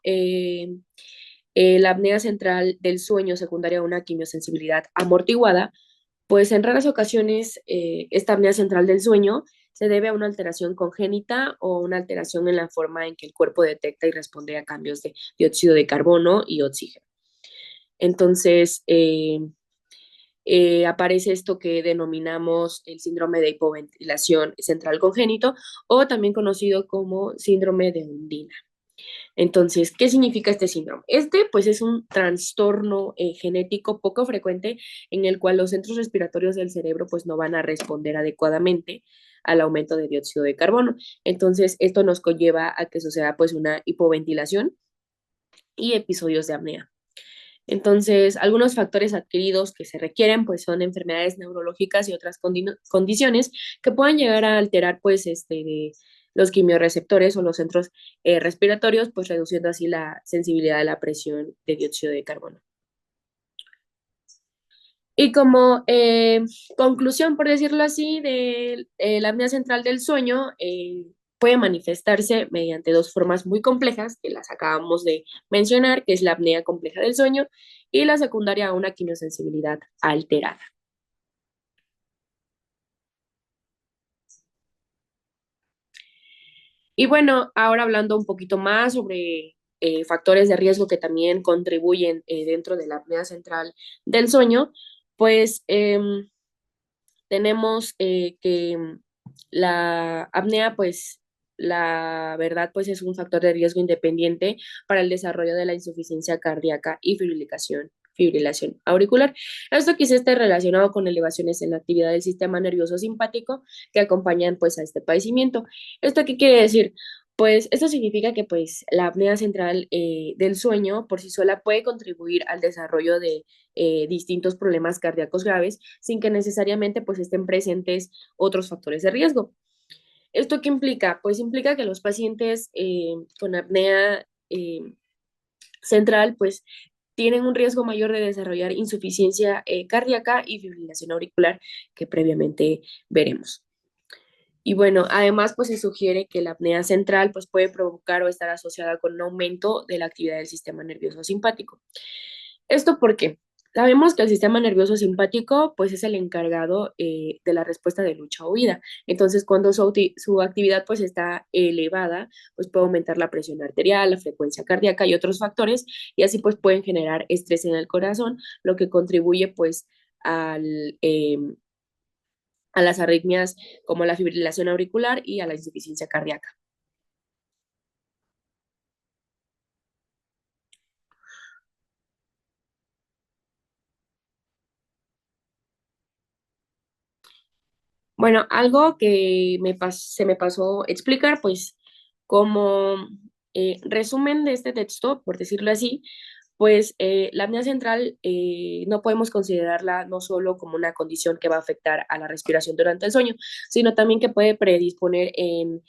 la apnea central del sueño secundaria a una quimiosensibilidad amortiguada pues en raras ocasiones esta apnea central del sueño se debe a una alteración congénita o una alteración en la forma en que el cuerpo detecta y responde a cambios de dióxido de carbono y oxígeno. Entonces, aparece esto que denominamos el síndrome de hipoventilación central congénito o también conocido como síndrome de Undina. Entonces, ¿qué significa este síndrome? Este, pues, es un trastorno genético poco frecuente en el cual los centros respiratorios del cerebro, pues, no van a responder adecuadamente al aumento de dióxido de carbono. Entonces, esto nos conlleva a que suceda, pues, una hipoventilación y episodios de apnea. Entonces, algunos factores adquiridos que se requieren, pues, son enfermedades neurológicas y otras condiciones que puedan llegar a alterar, pues, de los quimiorreceptores o los centros respiratorios, pues, reduciendo así la sensibilidad a la presión de dióxido de carbono. Y como conclusión, por decirlo así, de la apnea central del sueño, puede manifestarse mediante dos formas muy complejas, que las acabamos de mencionar, que es la apnea compleja del sueño y la secundaria a una quimiosensibilidad alterada. Y bueno, ahora hablando un poquito más sobre factores de riesgo que también contribuyen dentro de la apnea central del sueño, pues tenemos que la apnea, pues la verdad, pues es un factor de riesgo independiente para el desarrollo de la insuficiencia cardíaca y fibrilación auricular. Esto quizá esté relacionado con elevaciones en la actividad del sistema nervioso simpático que acompañan pues a este padecimiento. ¿Esto qué quiere decir? Pues esto significa que pues la apnea central del sueño por sí sola puede contribuir al desarrollo de distintos problemas cardíacos graves sin que necesariamente pues estén presentes otros factores de riesgo. ¿Esto qué implica? Pues implica que los pacientes con apnea central pues tienen un riesgo mayor de desarrollar insuficiencia cardíaca y fibrilación auricular que previamente veremos. Y bueno, además pues se sugiere que la apnea central pues puede provocar o estar asociada con un aumento de la actividad del sistema nervioso simpático. ¿Esto por qué? Sabemos que el sistema nervioso simpático pues es el encargado de la respuesta de lucha o huida. Entonces, cuando su actividad pues está elevada, pues puede aumentar la presión arterial, la frecuencia cardíaca y otros factores y así pues pueden generar estrés en el corazón, lo que contribuye pues al, a las arritmias como la fibrilación auricular y a la insuficiencia cardíaca. Bueno, algo que se me pasó explicar, pues como resumen de este texto, por decirlo así, pues la apnea central no podemos considerarla no solo como una condición que va a afectar a la respiración durante el sueño, sino también que puede predisponer en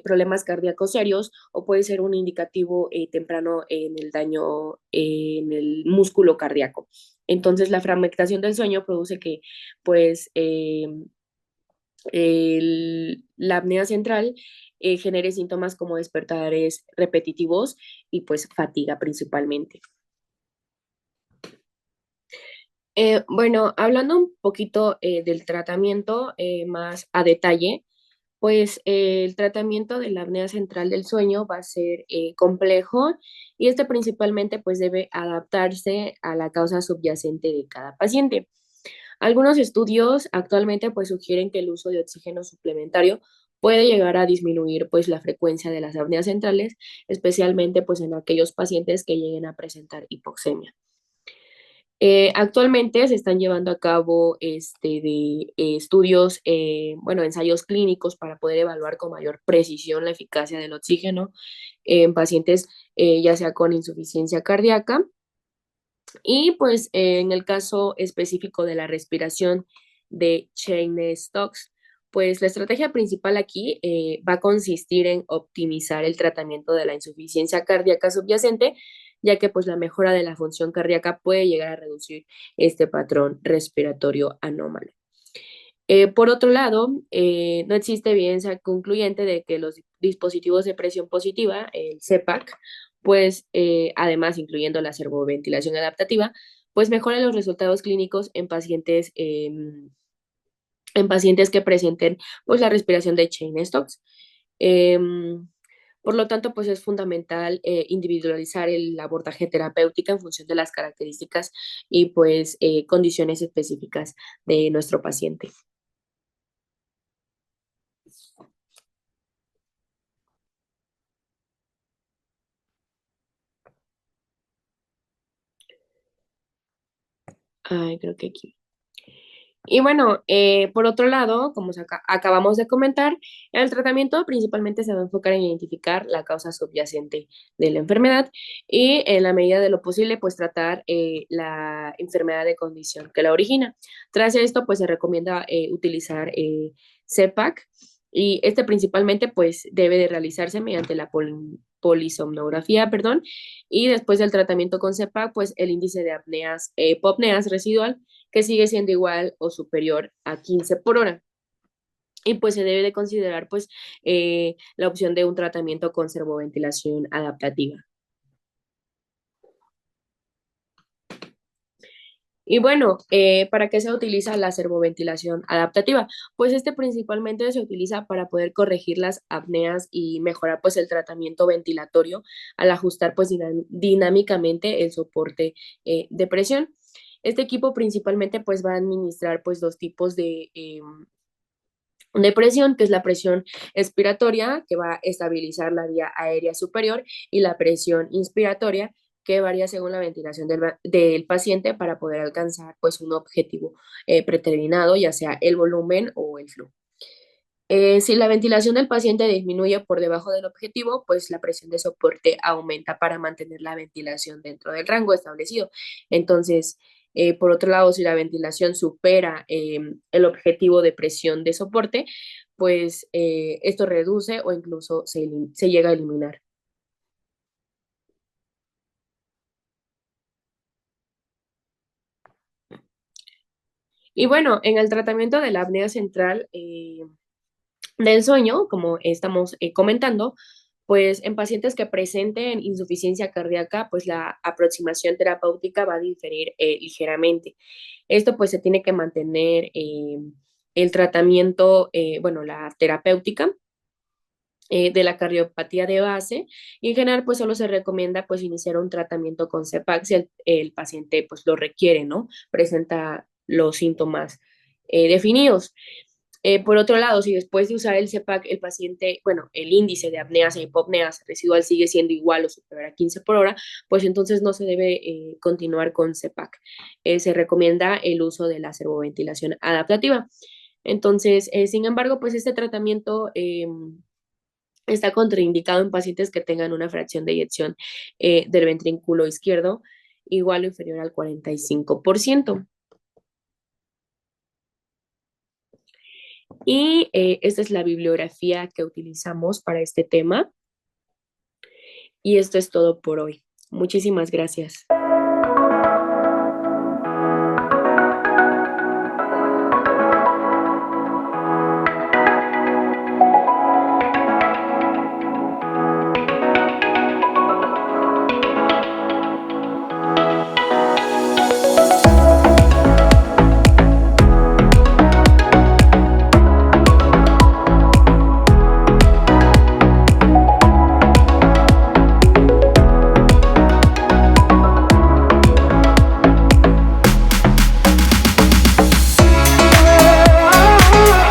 problemas cardíacos serios o puede ser un indicativo temprano en el daño en el músculo cardíaco. Entonces, la fragmentación del sueño produce que, pues, la apnea central genere síntomas como despertares repetitivos y pues fatiga principalmente. Bueno, hablando un poquito del tratamiento más a detalle, pues el tratamiento de la apnea central del sueño va a ser complejo y este principalmente pues debe adaptarse a la causa subyacente de cada paciente. Algunos estudios actualmente pues sugieren que el uso de oxígeno suplementario puede llegar a disminuir pues la frecuencia de las apneas centrales, especialmente pues en aquellos pacientes que lleguen a presentar hipoxemia. Actualmente se están llevando a cabo estudios, bueno, ensayos clínicos para poder evaluar con mayor precisión la eficacia del oxígeno en pacientes ya sea con insuficiencia cardíaca y pues en el caso específico de la respiración de Cheyne-Stokes, pues la estrategia principal aquí va a consistir en optimizar el tratamiento de la insuficiencia cardíaca subyacente, ya que pues la mejora de la función cardíaca puede llegar a reducir este patrón respiratorio anómalo. Por otro lado, no existe evidencia concluyente de que los dispositivos de presión positiva, el CPAP, pues además incluyendo la servoventilación adaptativa, pues mejoran los resultados clínicos en pacientes que presenten pues la respiración de Cheyne-Stokes. Em, por lo tanto, pues es fundamental individualizar el abordaje terapéutico en función de las características y pues condiciones específicas de nuestro paciente. Ay, creo que aquí. Y bueno, por otro lado, como acabamos de comentar, el tratamiento principalmente se va a enfocar en identificar la causa subyacente de la enfermedad y en la medida de lo posible, pues tratar la enfermedad de condición que la origina. Tras esto, pues se recomienda utilizar CEPAC y este principalmente pues debe de realizarse mediante la polisomnografía, perdón, y después del tratamiento con CEPAC, pues el índice de apneas, hipopneas residual que sigue siendo igual o superior a 15 por hora. Y pues se debe de considerar pues la opción de un tratamiento con servoventilación adaptativa. Y bueno, ¿para qué se utiliza la servoventilación adaptativa? Pues este principalmente se utiliza para poder corregir las apneas y mejorar pues el tratamiento ventilatorio al ajustar pues dinámicamente el soporte de presión. Este equipo principalmente pues va a administrar pues dos tipos de presión, que es la presión expiratoria, que va a estabilizar la vía aérea superior, y la presión inspiratoria, que varía según la ventilación del paciente para poder alcanzar pues un objetivo predeterminado, ya sea el volumen o el flujo. Si la ventilación del paciente disminuye por debajo del objetivo, pues la presión de soporte aumenta para mantener la ventilación dentro del rango establecido. Entonces, por otro lado, si la ventilación supera el objetivo de presión de soporte, pues esto reduce o incluso se llega a eliminar. Y bueno, en el tratamiento de la apnea central, del sueño, como estamos comentando, pues en pacientes que presenten insuficiencia cardíaca, pues la aproximación terapéutica va a diferir ligeramente. Esto pues se tiene que mantener el tratamiento, bueno, la terapéutica de la cardiopatía de base y en general pues solo se recomienda pues iniciar un tratamiento con CEPAC si el paciente pues lo requiere, ¿no? Presenta los síntomas definidos. Por otro lado, si después de usar el CEPAC el paciente, bueno, el índice de apneas e hipopneas residual sigue siendo igual o superior a 15 por hora, pues entonces no se debe continuar con CEPAC. Se recomienda el uso de la servoventilación adaptativa. Entonces, sin embargo, pues este tratamiento está contraindicado en pacientes que tengan una fracción de eyección del ventrículo izquierdo igual o inferior al 45%. Y esta es la bibliografía que utilizamos para este tema. Y esto es todo por hoy. Muchísimas gracias.